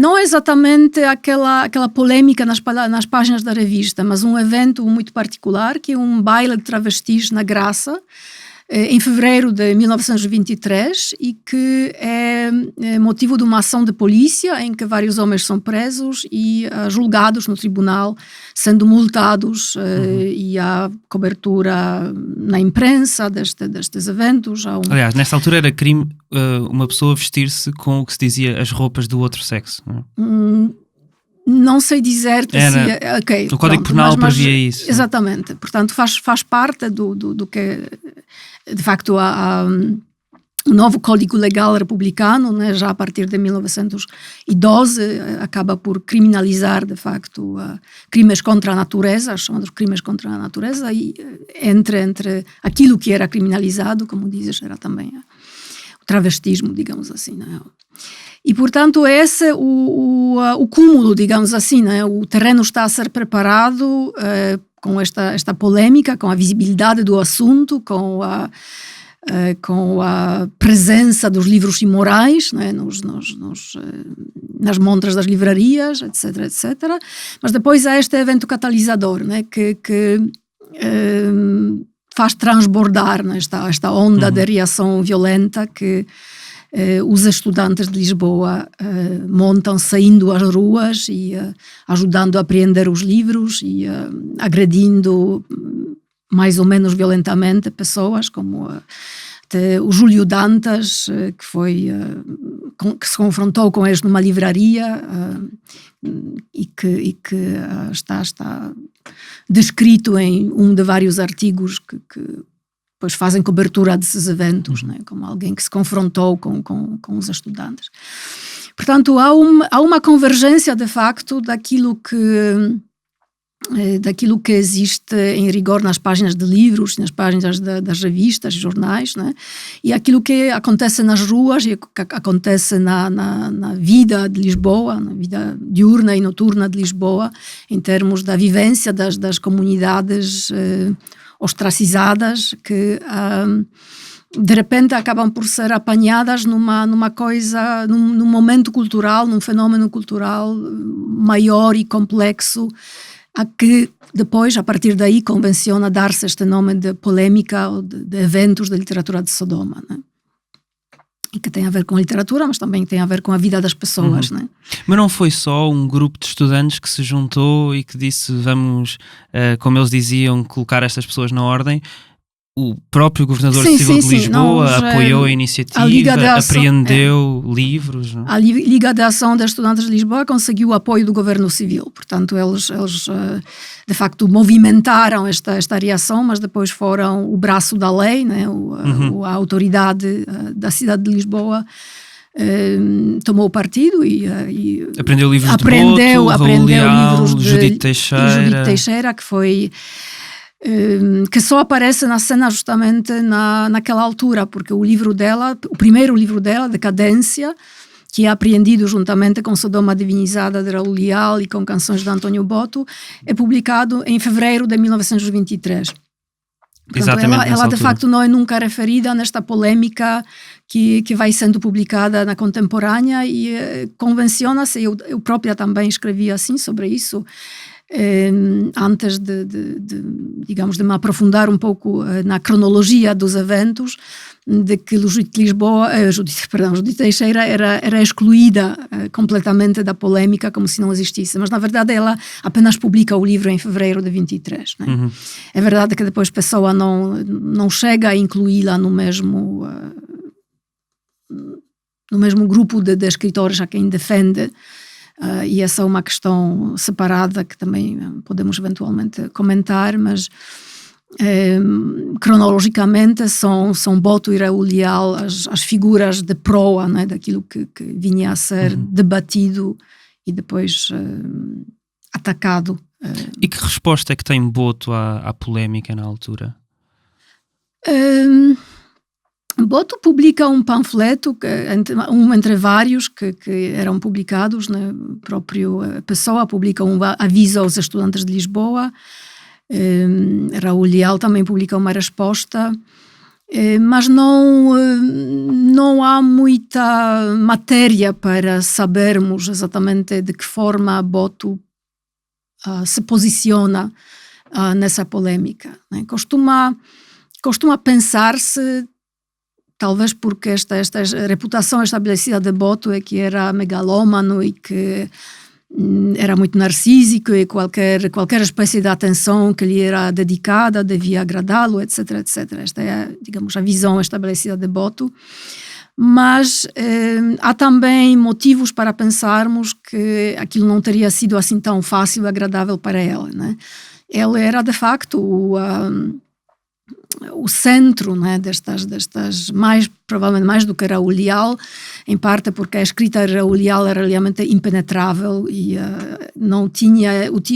não é exatamente aquela polêmica nas páginas da revista, mas um evento muito particular, que é um baile de travestis na Graça, em fevereiro de 1923, e que é motivo de uma ação de polícia em que vários homens são presos e julgados no tribunal, sendo multados, e há cobertura na imprensa destes eventos. Aliás, nessa altura era crime uma pessoa vestir-se com o que se dizia as roupas do outro sexo, não é? Não sei dizer-te se... Okay, o Código Penal previa isso. Exatamente. Portanto, faz parte do que... De facto, há o novo Código Legal republicano, né, já a partir de 1912, acaba por criminalizar, de facto, crimes contra a natureza, chamados crimes contra a natureza, e entre aquilo que era criminalizado, como dizes, era também o travestismo, digamos assim, né? E, portanto, esse é o cúmulo, digamos assim, né? O terreno está a ser preparado com esta polêmica, com a visibilidade do assunto, com a presença dos livros imorais, né? Nas montras das livrarias, etc, etc. Mas depois há este evento catalisador, né? que faz transbordar, né? esta onda de reação violenta que os estudantes de Lisboa montam saindo às ruas e ajudando a apreender os livros e agredindo mais ou menos violentamente pessoas, como o Júlio Dantas, que se confrontou com eles numa livraria e que está descrito em um de vários artigos que depois fazem cobertura desses eventos, né? Como alguém que se confrontou com os estudantes. Portanto, há uma convergência, de facto, daquilo que existe em rigor nas páginas de livros, nas páginas das revistas e jornais, né? E aquilo que acontece nas ruas e que acontece na vida de Lisboa, na vida diurna e noturna de Lisboa, em termos da vivência das comunidades ostracizadas que de repente acabam por ser apanhadas numa coisa, num momento cultural, num fenómeno cultural maior e complexo, a que depois, a partir daí, convenciona dar-se este nome de polêmica ou de eventos da literatura de Sodoma, né? E que tem a ver com a literatura, mas também tem a ver com a vida das pessoas, né? Mas não foi só um grupo de estudantes que se juntou e que disse vamos, como eles diziam, colocar estas pessoas na ordem. O próprio governador civil de Lisboa apoiou a iniciativa, apreendeu livros. Não? A Liga de Ação dos Estudantes de Lisboa conseguiu o apoio do governo civil. Portanto, eles de facto movimentaram esta reação, mas depois foram o braço da lei, né? A autoridade da cidade de Lisboa tomou o partido e aprendeu livros aprendeu livros de Judite Teixeira, que foi... que só aparece na cena justamente naquela altura, porque o primeiro livro dela, Decadência, que é apreendido juntamente com Sodoma Divinizada de Raul Leal e com canções de António Boto, é publicado em fevereiro de 1923. Portanto, exatamente ela de facto não é nunca referida nesta polêmica que vai sendo publicada na contemporânea e convenciona-se, eu própria também escrevi assim sobre isso, antes digamos, de me aprofundar um pouco na cronologia dos eventos, de que Judite Teixeira era excluída completamente da polêmica, como se não existisse, mas na verdade ela apenas publica o livro em fevereiro de 23, né? É verdade que depois Pessoa não chega a incluí-la no mesmo grupo de escritores a quem defende. E essa é uma questão separada que também podemos eventualmente comentar, mas cronologicamente são Boto e Raul Leal as figuras de proa, né, daquilo que vinha a ser debatido e depois atacado. E que resposta é que tem Boto à polémica na altura? Boto publica um panfleto, entre vários que eram publicados, né? O próprio Pessoa publica um aviso aos estudantes de Lisboa, Raul Leal também publica uma resposta, mas não há muita matéria para sabermos exatamente de que forma Boto se posiciona nessa polêmica, né? Costuma pensar-se, talvez porque esta reputação estabelecida de Boto é que era megalómano e que era muito narcísico e qualquer espécie de atenção que lhe era dedicada devia agradá-lo, etc, etc. Esta é, digamos, a visão estabelecida de Boto. Mas há também motivos para pensarmos que aquilo não teria sido assim tão fácil e agradável para ela, né? Ela era, de facto, o centro, né, destas provavelmente mais do que Raul Leal, em parte porque a escrita de Raul Leal era realmente impenetrável e não tinha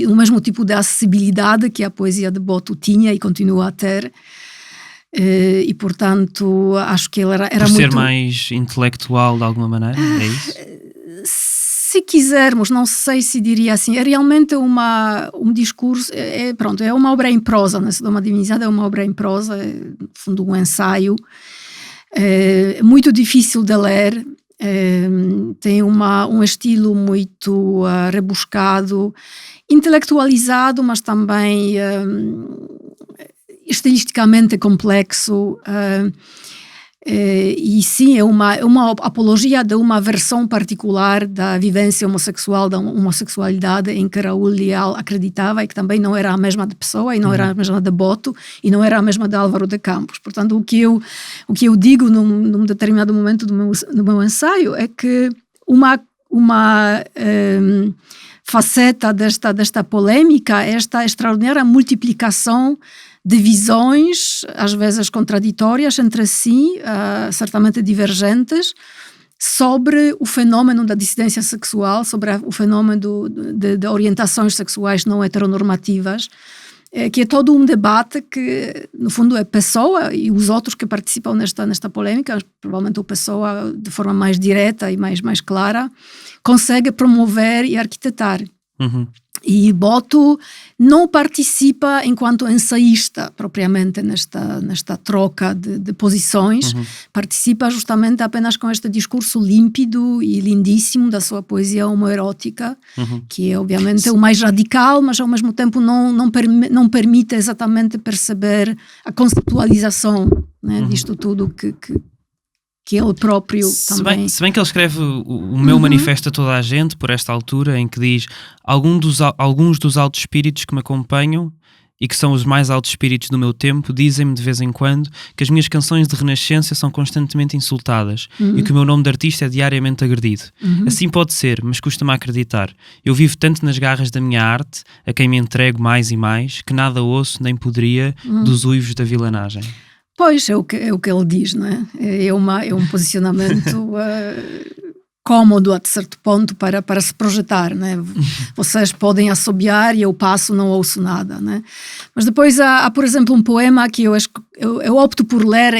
o mesmo tipo de acessibilidade que a poesia de Boto tinha e continua a ter. E portanto acho que ele era por muito... ser mais intelectual de alguma maneira, é isso? Se quisermos, não sei se diria assim, é realmente um discurso, pronto, é uma obra em prosa, né? Sodoma Divinizada é uma obra em prosa, no fundo um ensaio, muito difícil de ler, tem um estilo muito rebuscado, intelectualizado, mas também estilisticamente complexo, e sim, é uma apologia de uma versão particular da vivência homossexual, da homossexualidade em que Raul Leal acreditava, e que também não era a mesma de Pessoa, e não era a mesma de Boto, e não era a mesma de Álvaro de Campos. Portanto, o que eu digo num determinado momento do meu ensaio é que uma faceta desta polêmica é esta extraordinária multiplicação de visões, às vezes contraditórias entre si, certamente divergentes, sobre o fenômeno da dissidência sexual, sobre o fenômeno de orientações sexuais não heteronormativas, que é todo um debate que, no fundo, é Pessoa e os outros que participam nesta polêmica, provavelmente o Pessoa, de forma mais direta e mais clara, consegue promover e arquitetar. Uhum. E Boto não participa enquanto ensaísta propriamente nesta troca de posições, participa justamente apenas com este discurso límpido e lindíssimo da sua poesia homoerótica, que é obviamente o mais radical, mas ao mesmo tempo não permite exatamente perceber a conceptualização, né, disto tudo que ele próprio também... Se bem que ele escreve o meu manifesto a toda a gente, por esta altura, em que diz alguns dos altos espíritos que me acompanham e que são os mais altos espíritos do meu tempo, dizem-me de vez em quando que as minhas canções de renascença são constantemente insultadas e que o meu nome de artista é diariamente agredido. Assim pode ser, mas custa-me a acreditar. Eu vivo tanto nas garras da minha arte, a quem me entrego mais e mais, que nada ouço nem poderia dos uivos da vilanagem. Pois, é o que ele diz, não é? É um posicionamento cômodo, a certo ponto, para se projetar, né? Vocês podem assobiar e eu passo, não ouço nada, né? Mas depois há, por exemplo, um poema que eu opto por ler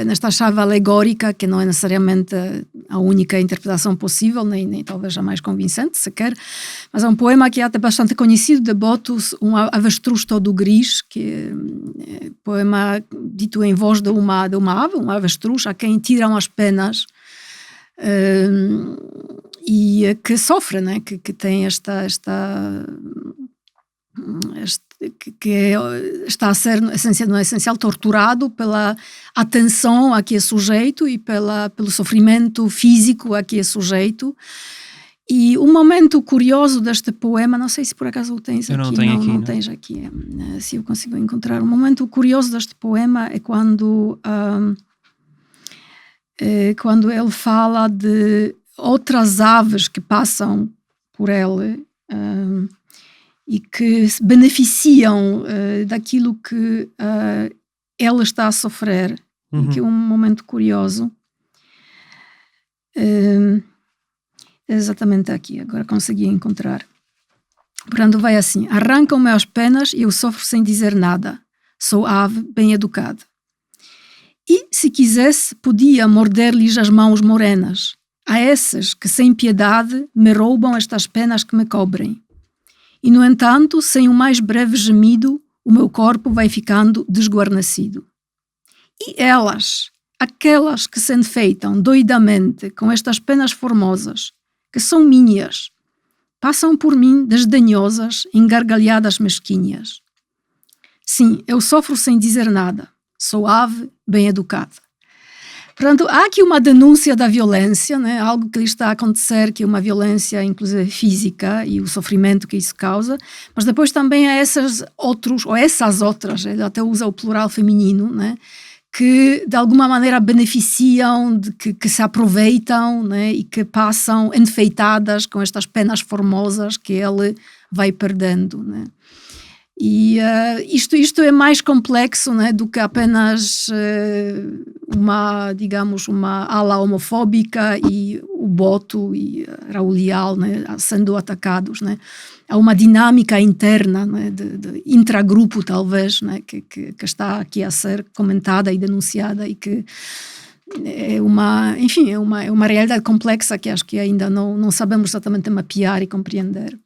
nesta chave alegórica, que não é necessariamente a única interpretação possível, nem talvez a mais convincente, sequer, mas é um poema que é até bastante conhecido, de Boto, um avestruz todo gris, que é poema dito em voz de uma ave, um avestruz, a quem tiram as penas, e que sofre, né? que tem que está a ser, no essencial, torturado pela atenção a que é sujeito e pelo sofrimento físico a que é sujeito. E um momento curioso deste poema, não sei se por acaso o tens aqui. Eu não tenho aqui. Não tens aqui, se eu consigo encontrar. Um momento curioso deste poema é quando ele fala de outras aves que passam por ele e que se beneficiam daquilo que ele está a sofrer, que é um momento curioso. Exatamente aqui, agora consegui encontrar. Portanto, vai assim: arrancam-me as penas e eu sofro sem dizer nada. Sou ave bem educada. E, se quisesse, podia morder-lhes as mãos morenas, a esses que sem piedade me roubam estas penas que me cobrem. E, no entanto, sem o mais breve gemido, o meu corpo vai ficando desguarnecido. E elas, aquelas que se enfeitam doidamente com estas penas formosas, que são minhas, passam por mim desdenhosas em gargalhadas mesquinhas. Sim, eu sofro sem dizer nada. Sou ave bem educada. Portanto, há aqui uma denúncia da violência, né? Algo que lhe está a acontecer, que é uma violência, inclusive física, e o sofrimento que isso causa, mas depois também há esses outros, ou essas outras, ele até usa o plural feminino, né? Que de alguma maneira beneficiam, que se aproveitam, né? E que passam enfeitadas com estas penas formosas que ele vai perdendo, né? E isto é mais complexo, né, do que apenas uma ala homofóbica e o Boto e Raul Leal, né, sendo atacados, né. Há uma dinâmica interna, né, de intragrupo, talvez, né, que está aqui a ser comentada e denunciada e que é uma realidade complexa que acho que ainda não sabemos exatamente mapear e compreender.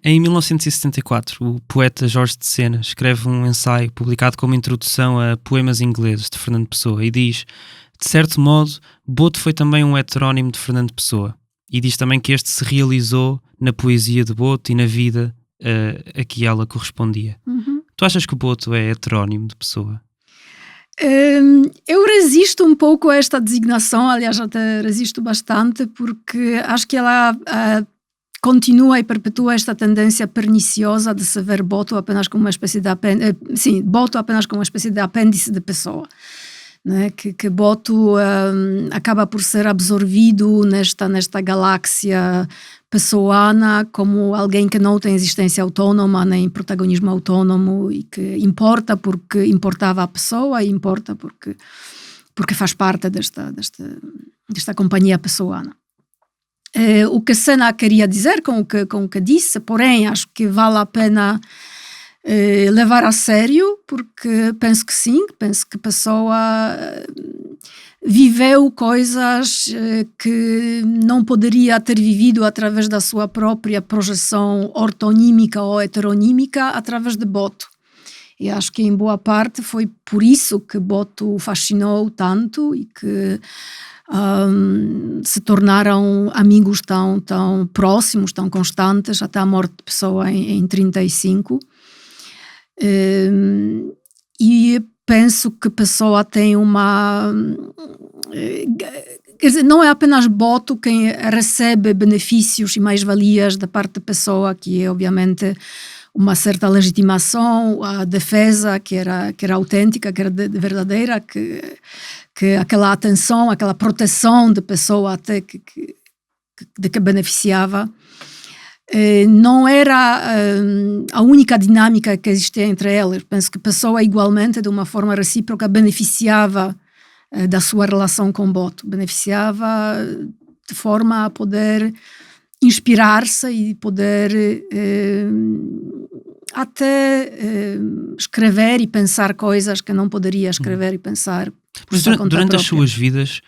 Em 1974, o poeta Jorge de Sena escreve um ensaio publicado como introdução a Poemas Ingleses, de Fernando Pessoa, e diz: de certo modo, Boto foi também um heterónimo de Fernando Pessoa. E diz também que este se realizou na poesia de Boto e na vida a que ela correspondia. Tu achas que o Boto é heterónimo de Pessoa? Eu resisto um pouco a esta designação, aliás, até resisto bastante, porque acho que ela continua e perpetua esta tendência perniciosa de se ver Boto apenas como uma espécie de Boto apenas como uma espécie de apêndice de Pessoa, né? Que Boto acaba por ser absorvido nesta galáxia pessoana como alguém que não tem existência autónoma nem protagonismo autónomo e que importa porque importava a pessoa e importa porque faz parte desta companhia pessoana. O que Sena queria dizer com o que disse, porém acho que vale a pena levar a sério, porque penso que sim, penso que a pessoa viveu coisas que não poderia ter vivido através da sua própria projeção ortonímica ou heteronímica através de Boto. E acho que em boa parte foi por isso que Boto o fascinou tanto e que se tornaram amigos tão próximos, tão constantes, até a morte de Pessoa em 1935. E penso que Pessoa tem uma... Quer dizer, não é apenas Boto quem recebe benefícios e mais-valias da parte de Pessoa, que é obviamente uma certa legitimação, a defesa que era autêntica, que era verdadeira, que aquela atenção, aquela proteção de Pessoa até de que beneficiava, não era a única dinâmica que existia entre elas. Penso que Pessoa igualmente, de uma forma recíproca, beneficiava da sua relação com Boto, beneficiava de forma a poder inspirar-se e poder até escrever e pensar coisas que não poderia escrever e pensar. Mas durante as suas vidas,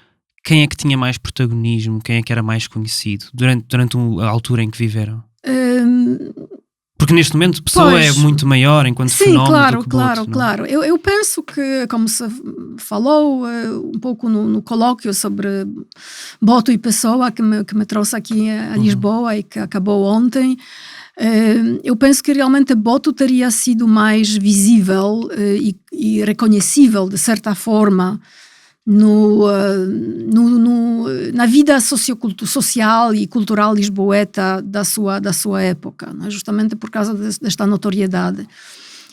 quem é que tinha mais protagonismo? Quem é que era mais conhecido? Durante a altura em que viveram? Porque neste momento Pessoa é muito maior enquanto fenómeno do que Boto. Claro. Eu penso que, como se falou um pouco no colóquio sobre Boto e Pessoa, que me trouxe aqui a Lisboa e que acabou ontem, eu penso que realmente Boto teria sido mais visível e reconhecível, de certa forma, na vida social e cultural lisboeta da sua época, né? Justamente por causa desta notoriedade.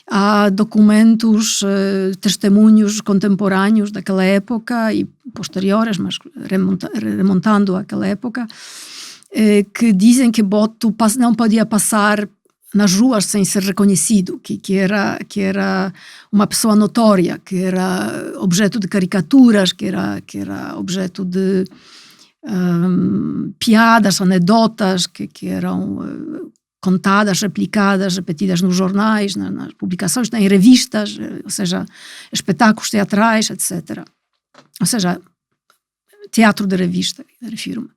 Há documentos, testemunhos contemporâneos daquela época e posteriores, mas remontando àquela época, que dizem que Boto não podia passar nas ruas sem ser reconhecido, que era uma pessoa notória, que era objeto de caricaturas, que era objeto de piadas, anedotas, que eram contadas, replicadas, repetidas nos jornais, nas publicações, em revistas, ou seja, espetáculos teatrais, etc. Ou seja, teatro de revista, refiro-me.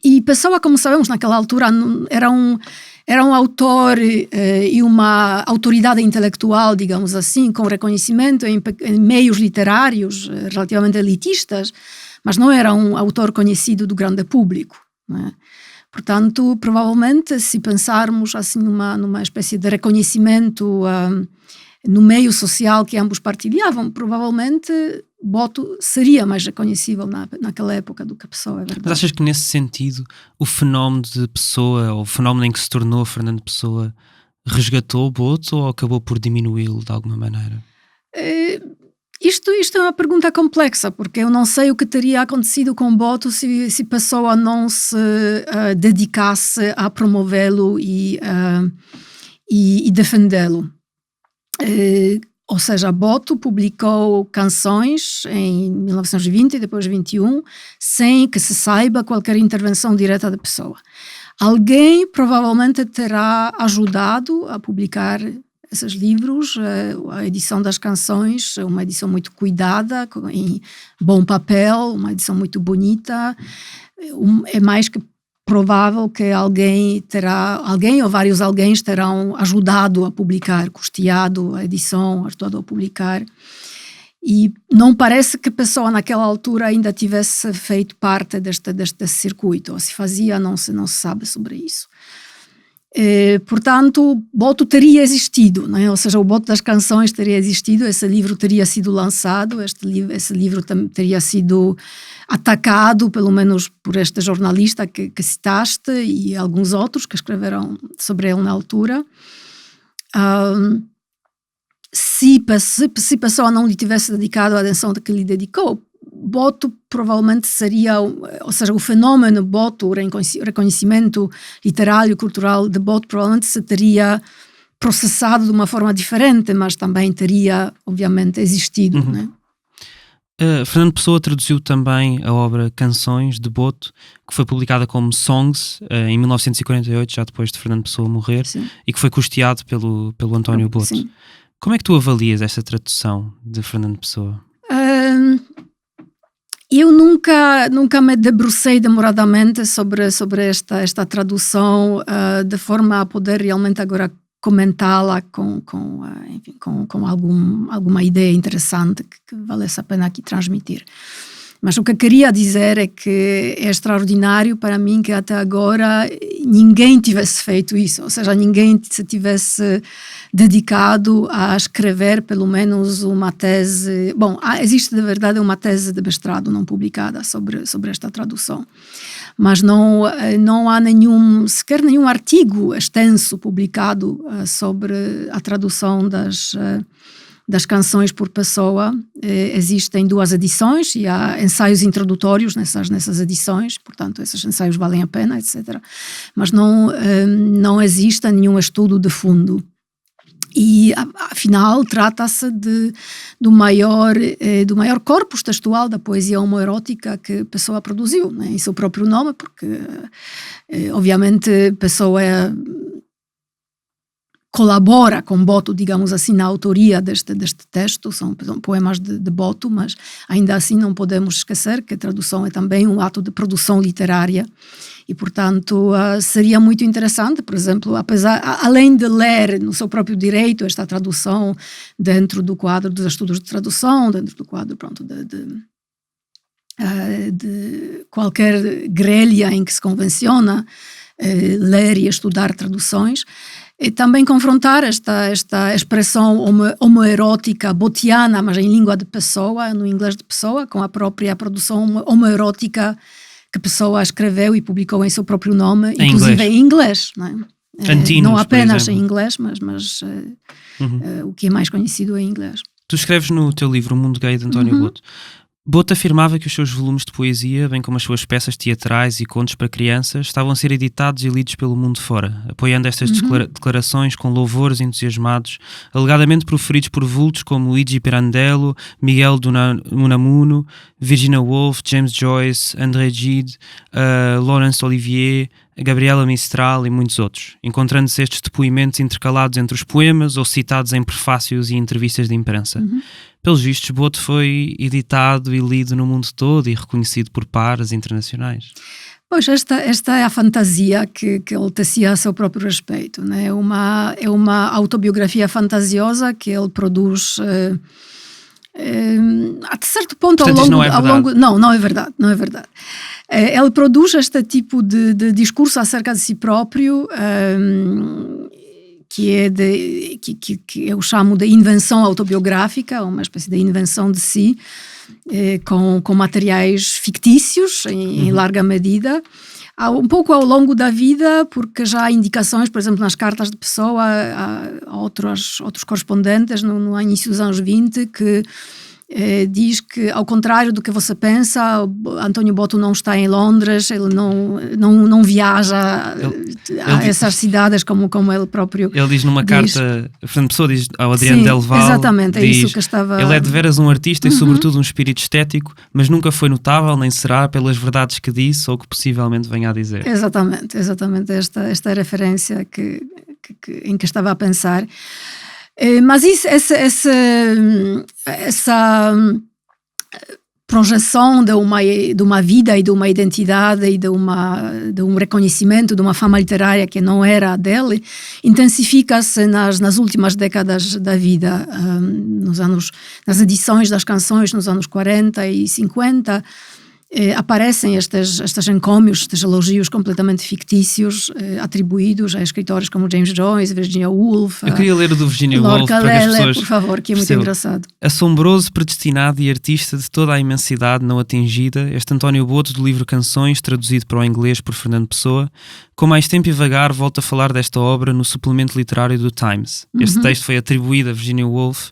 E Pessoa, como sabemos, naquela altura era um autor e uma autoridade intelectual, digamos assim, com reconhecimento em meios literários relativamente elitistas, mas não era um autor conhecido do grande público, né? Portanto, provavelmente, se pensarmos assim numa espécie de reconhecimento no meio social que ambos partilhavam, provavelmente Boto seria mais reconhecível naquela época do que Pessoa, é verdade. Mas achas que nesse sentido o fenómeno de Pessoa, ou o fenómeno em que se tornou Fernando Pessoa, resgatou Boto ou acabou por diminuí-lo de alguma maneira? Isto é uma pergunta complexa, porque eu não sei o que teria acontecido com Boto se Pessoa não se dedicasse a promovê-lo e e defendê-lo. Ou seja, Boto publicou canções em 1920 e depois 21, sem que se saiba qualquer intervenção direta da Pessoa. Alguém provavelmente terá ajudado a publicar esses livros. A edição das canções é uma edição muito cuidada, em bom papel, uma edição muito bonita. É mais que provável que alguém ou vários alguéns terão ajudado a publicar, custeado a edição, ajudado a publicar. E não parece que a Pessoa naquela altura ainda tivesse feito parte deste circuito. Ou se fazia, não se sabe sobre isso. Portanto, Boto teria existido, não é? Ou seja, o Boto das canções teria existido, esse livro teria sido lançado, esse livro teria sido atacado, pelo menos por este jornalista que citaste e alguns outros que escreveram sobre ele na altura. Se Pessoa não lhe tivesse dedicado a atenção que lhe dedicou, Boto provavelmente seria, ou seja, o fenômeno Boto, o reconhecimento literário, cultural de Boto, provavelmente se teria processado de uma forma diferente, mas também teria, obviamente, existido. Né? Fernando Pessoa traduziu também a obra Canções, de Boto, que foi publicada como Songs em 1948, já depois de Fernando Pessoa morrer, Sim. E que foi custeado pelo António Boto. Sim. Como é que tu avalias esta tradução de Fernando Pessoa? Eu nunca me debrucei demoradamente sobre esta tradução de forma a poder realmente agora comentá-la com alguma ideia interessante que valesse a pena aqui transmitir. Mas o que eu queria dizer é que é extraordinário para mim que até agora ninguém tivesse feito isso, ou seja, ninguém se tivesse dedicado a escrever pelo menos uma tese. Bom, existe de verdade uma tese de mestrado não publicada sobre esta tradução, mas não há sequer nenhum artigo extenso publicado sobre a tradução das canções por Pessoa. Existem 2 edições e há ensaios introdutórios nessas edições, portanto esses ensaios valem a pena, etc. Mas não existe nenhum estudo de fundo. E, afinal, trata-se do maior corpus textual da poesia homoerótica que Pessoa produziu, né, em seu próprio nome, porque, obviamente, Pessoa colabora com Boto, digamos assim, na autoria deste texto. São poemas de Boto, mas ainda assim não podemos esquecer que a tradução é também um ato de produção literária. E, portanto, seria muito interessante, por exemplo, além de ler no seu próprio direito esta tradução dentro do quadro dos estudos de tradução, dentro do quadro, de qualquer grelha em que se convenciona ler e estudar traduções, e também confrontar esta expressão homoerótica botiana, mas em língua de Pessoa, no inglês de Pessoa, com a própria produção homoerótica que Pessoa escreveu e publicou em seu próprio nome, inclusive em inglês. Não apenas em inglês, mas o que é mais conhecido é em inglês. Tu escreves no teu livro O Mundo Gay, de António Boto. Boto afirmava que os seus volumes de poesia, bem como as suas peças teatrais e contos para crianças, estavam a ser editados e lidos pelo mundo fora, apoiando estas declarações com louvores entusiasmados, alegadamente proferidos por vultos como Luigi Pirandello, Miguel de Unamuno, Virginia Woolf, James Joyce, André Gide, Laurence Olivier, Gabriela Mistral e muitos outros, encontrando-se estes depoimentos intercalados entre os poemas ou citados em prefácios e entrevistas de imprensa. Pelos vistos, Boto foi editado e lido no mundo todo e reconhecido por pares internacionais. Pois, esta é a fantasia que ele tecia a seu próprio respeito, né? É uma autobiografia fantasiosa que ele produz a certo ponto. Portanto, não é verdade. Ele produz este tipo de discurso acerca de si próprio, que eu chamo de invenção autobiográfica, uma espécie de invenção de si, com materiais fictícios em larga medida, um pouco ao longo da vida, porque já há indicações, por exemplo, nas cartas de Pessoa a outros correspondentes no início dos anos 20, que diz que, ao contrário do que você pensa, António Boto não está em Londres, ele não viaja a essas cidades como ele próprio Ele diz numa carta, Fernando Pessoa diz ao Adriano Del Val, exatamente, é isso que estava... Ele é de veras um artista e sobretudo um espírito estético, mas nunca foi notável, nem será pelas verdades que disse ou que possivelmente venha a dizer. Exatamente esta referência em que estava a pensar. Mas essa projeção de uma vida e de uma identidade e de um reconhecimento de uma fama literária que não era dele, intensifica-se nas últimas décadas da vida, nas edições das canções nos anos 40 e 50, aparecem estes encômios, estes elogios completamente fictícios, atribuídos a escritores como James Joyce, Virginia Woolf. Eu queria ler o do Virginia Woolf para que as pessoas... por favor, que é muito engraçado. Assombroso, predestinado e artista de toda a imensidade não atingida, este António Boto, do livro Canções, traduzido para o inglês por Fernando Pessoa, com mais tempo e vagar, volta a falar desta obra no suplemento literário do Times. Este texto foi atribuído a Virginia Woolf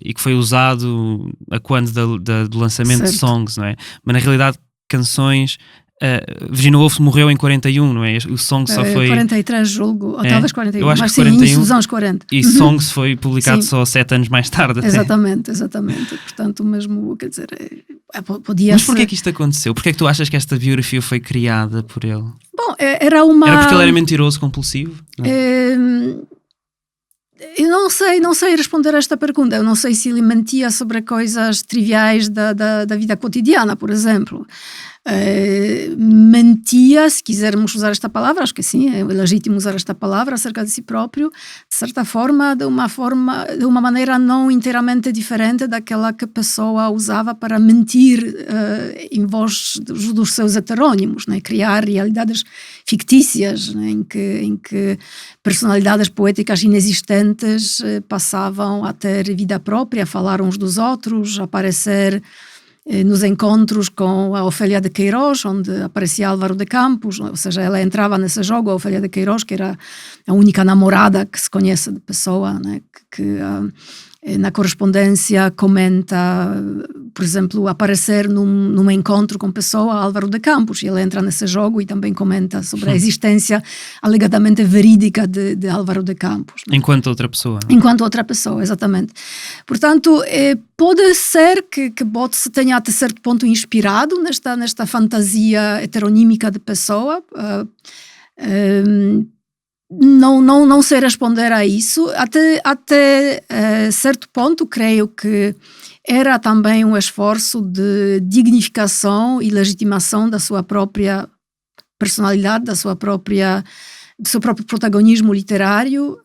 e que foi usado a quando do lançamento de Songs, não é? Mas na realidade, Canções... Virginia Woolf morreu em 41, não é? O Songs só foi... 43, julgo, ou talvez 41, eu acho mas que 41, início dos anos 40. E Songs foi publicado só 7 anos mais tarde. Exatamente. Portanto, mesmo, quer dizer, podia Mas porquê que isto aconteceu? Porquê que tu achas que esta biografia foi criada por ele? Bom, era porque ele era mentiroso, compulsivo? Eu não sei responder a esta pergunta. Eu não sei se ele mentia sobre coisas triviais da vida cotidiana, por exemplo. Mentia, se quisermos usar esta palavra, acho que sim, é legítimo usar esta palavra acerca de si próprio, de certa forma, de uma maneira não inteiramente diferente daquela que a pessoa usava para mentir em voz dos seus heterônimos, né? Criar realidades fictícias, né? em que personalidades poéticas inexistentes passavam a ter vida própria, a falar uns dos outros, a aparecer nos encontros com a Ofélia de Queiroz, onde aparecia Álvaro de Campos, ou seja, ela entrava nesse jogo, a Ofélia de Queiroz, que era a única namorada que se conhece de Pessoa, né? que na correspondência comenta, por exemplo, aparecer num encontro com Pessoa, Álvaro de Campos, e ela entra nesse jogo e também comenta sobre a existência alegadamente verídica de Álvaro de Campos. Né? Enquanto outra pessoa. Enquanto outra pessoa, exatamente. Portanto, pode ser que Boto se tenha até certo ponto inspirado nesta fantasia heteronímica de Pessoa. Não sei responder a isso. Até certo ponto, creio que era também um esforço de dignificação e legitimação da sua própria personalidade, do seu próprio protagonismo literário.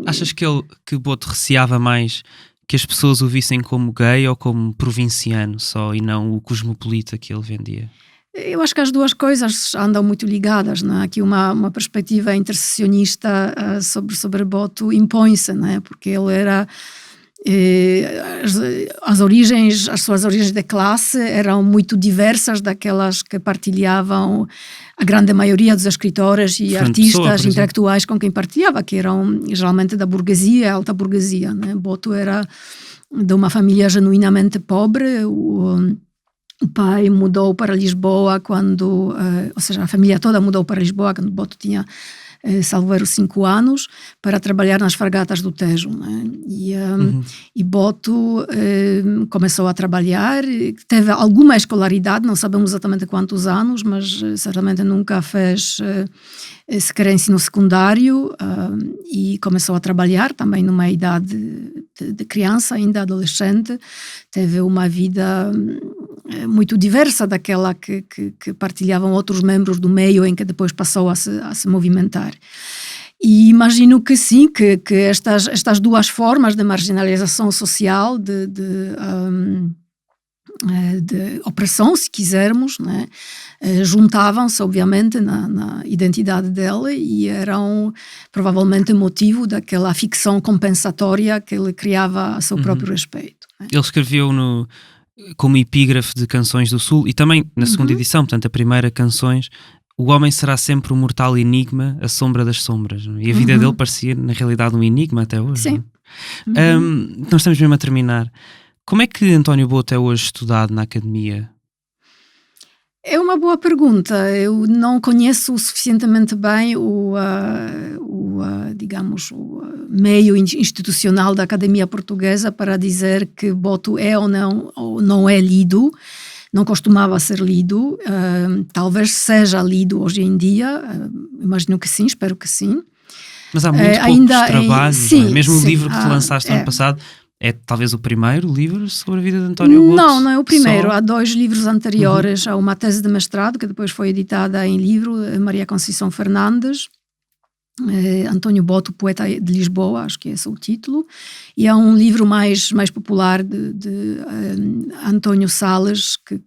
Achas que Boto receava mais que as pessoas o vissem como gay ou como provinciano só, e não o cosmopolita que ele vendia? Eu acho que as duas coisas andam muito ligadas, não é? Aqui uma perspectiva interseccionista sobre Boto impõe-se, não é? Porque ele era... as suas origens de classe eram muito diversas daquelas que partilhavam a grande maioria dos escritores e artistas intelectuais com quem partilhava, que eram geralmente da burguesia, alta burguesia, né? Boto era de uma família genuinamente pobre. O pai mudou para Lisboa ou seja, a família toda mudou para Lisboa quando Boto tinha, salvo erro, 5 anos, para trabalhar nas fragatas do Tejo, né? E Boto começou a trabalhar, teve alguma escolaridade, não sabemos exatamente quantos anos, mas certamente nunca fez sequer ensino secundário, e começou a trabalhar também numa idade de criança, ainda adolescente. Teve uma vida muito diversa daquela que partilhavam outros membros do meio em que depois passou a se movimentar. E imagino que sim, que estas duas formas de marginalização social, de opressão, se quisermos, né, juntavam-se obviamente na identidade dele e eram provavelmente motivo daquela ficção compensatória que ele criava a seu próprio respeito. Né. Ele escreveu como epígrafe de Canções do Sul, e também na segunda edição, portanto a primeira, Canções: o homem será sempre um mortal enigma, a sombra das sombras. Não? E a vida dele parecia na realidade um enigma até hoje. Sim. Nós estamos mesmo a terminar. Como é que António Boto é hoje estudado na academia? É uma boa pergunta. Eu não conheço suficientemente bem digamos, o meio institucional da Academia Portuguesa para dizer que Boto é ou não é lido. Não costumava ser lido. Talvez seja lido hoje em dia. Imagino que sim, espero que sim. Mas há muito poucos trabalhos, sim, não é? Mesmo o livro que tu lançaste ano passado é talvez o primeiro livro sobre a vida de António Boto? Não é o primeiro. Há 2 livros anteriores. Há uma tese de mestrado que depois foi editada em livro, Maria Conceição Fernandes, António Boto, Poeta de Lisboa, acho que esse é o título. E há um livro mais popular de António Salles, que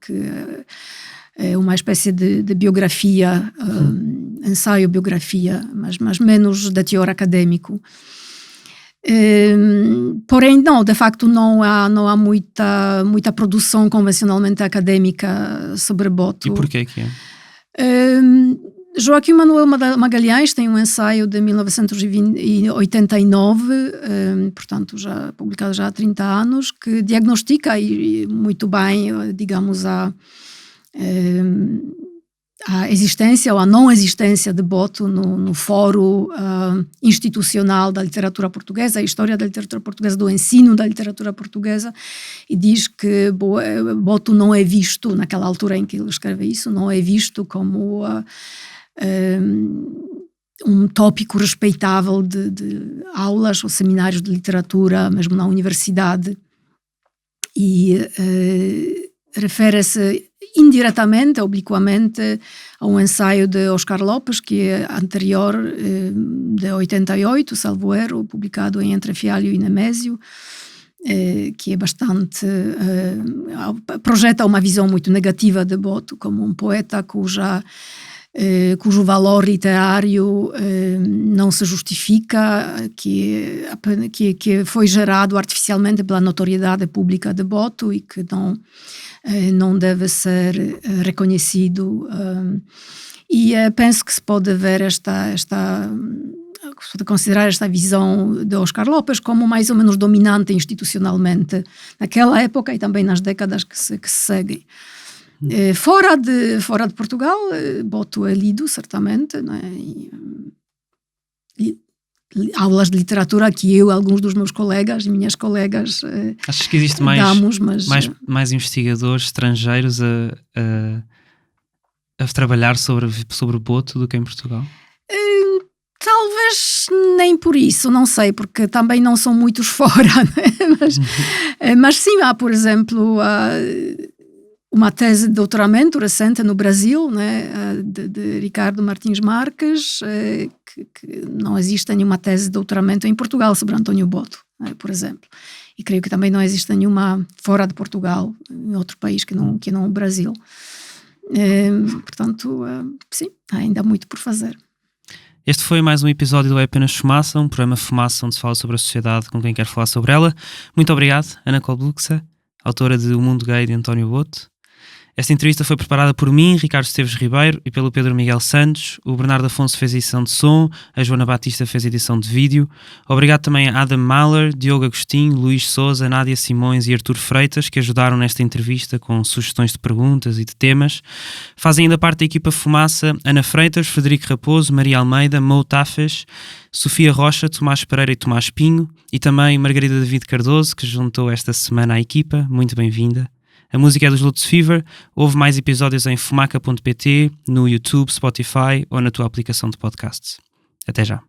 é uma espécie de biografia, ensaio-biografia, mas menos de teor académico. Porém, não, de facto não há muita produção convencionalmente académica sobre Boto. E porquê que é? Joaquim Manuel Magalhães tem um ensaio de 1989, portanto já publicado já há 30 anos, que diagnostica muito bem, digamos, a existência ou a não existência de Boto no fórum institucional da literatura portuguesa, a história da literatura portuguesa, do ensino da literatura portuguesa, e diz que Boto não é visto, naquela altura em que ele escreve isso, não é visto como um tópico respeitável de aulas ou seminários de literatura, mesmo na universidade, e refere-se indiretamente, obliquamente, a um ensaio de Oscar Lopes, que é anterior, de 88, salvo erro, publicado em Entre Fialho e Nemésio, que é bastante... projeta uma visão muito negativa de Boto como um poeta cujo valor literário não se justifica, que foi gerado artificialmente pela notoriedade pública de Boto e que não deve ser reconhecido. E penso que se pode ver pode considerar esta visão de Oscar Lopes como mais ou menos dominante institucionalmente naquela época e também nas décadas que se seguem. Fora de Portugal, Boto é lido, certamente, não é? Aulas de literatura que eu, alguns dos meus colegas e minhas colegas achas que existe mais investigadores estrangeiros a trabalhar sobre Boto do que em Portugal? Talvez nem por isso, não sei, porque também não são muitos fora, né? Mas sim, há, por exemplo, uma tese de doutoramento recente no Brasil, né, de Ricardo Martins Marques, que não existe nenhuma tese de doutoramento em Portugal sobre António Boto, né, por exemplo. E creio que também não existe nenhuma fora de Portugal, em outro país que não o Brasil. Portanto, sim, há ainda muito por fazer. Este foi mais um episódio do É Apenas Fumaça, um programa Fumaça onde se fala sobre a sociedade com quem quer falar sobre ela. Muito obrigado, Ana Kolbluxa, autora de O Mundo Gay de António Boto. Esta entrevista foi preparada por mim, Ricardo Esteves Ribeiro, e pelo Pedro Miguel Santos. O Bernardo Afonso fez a edição de som, a Joana Batista fez a edição de vídeo. Obrigado também a Adam Mahler, Diogo Agostinho, Luís Souza, Nádia Simões e Artur Freitas, que ajudaram nesta entrevista com sugestões de perguntas e de temas. Fazem ainda parte da equipa Fumaça Ana Freitas, Frederico Raposo, Maria Almeida, Mo Tafes, Sofia Rocha, Tomás Pereira e Tomás Pinho, e também Margarida David Cardoso, que juntou esta semana à equipa. Muito bem-vinda. A música é dos Lutz Fever. Houve mais episódios em fumaca.pt, no YouTube, Spotify ou na tua aplicação de podcasts. Até já.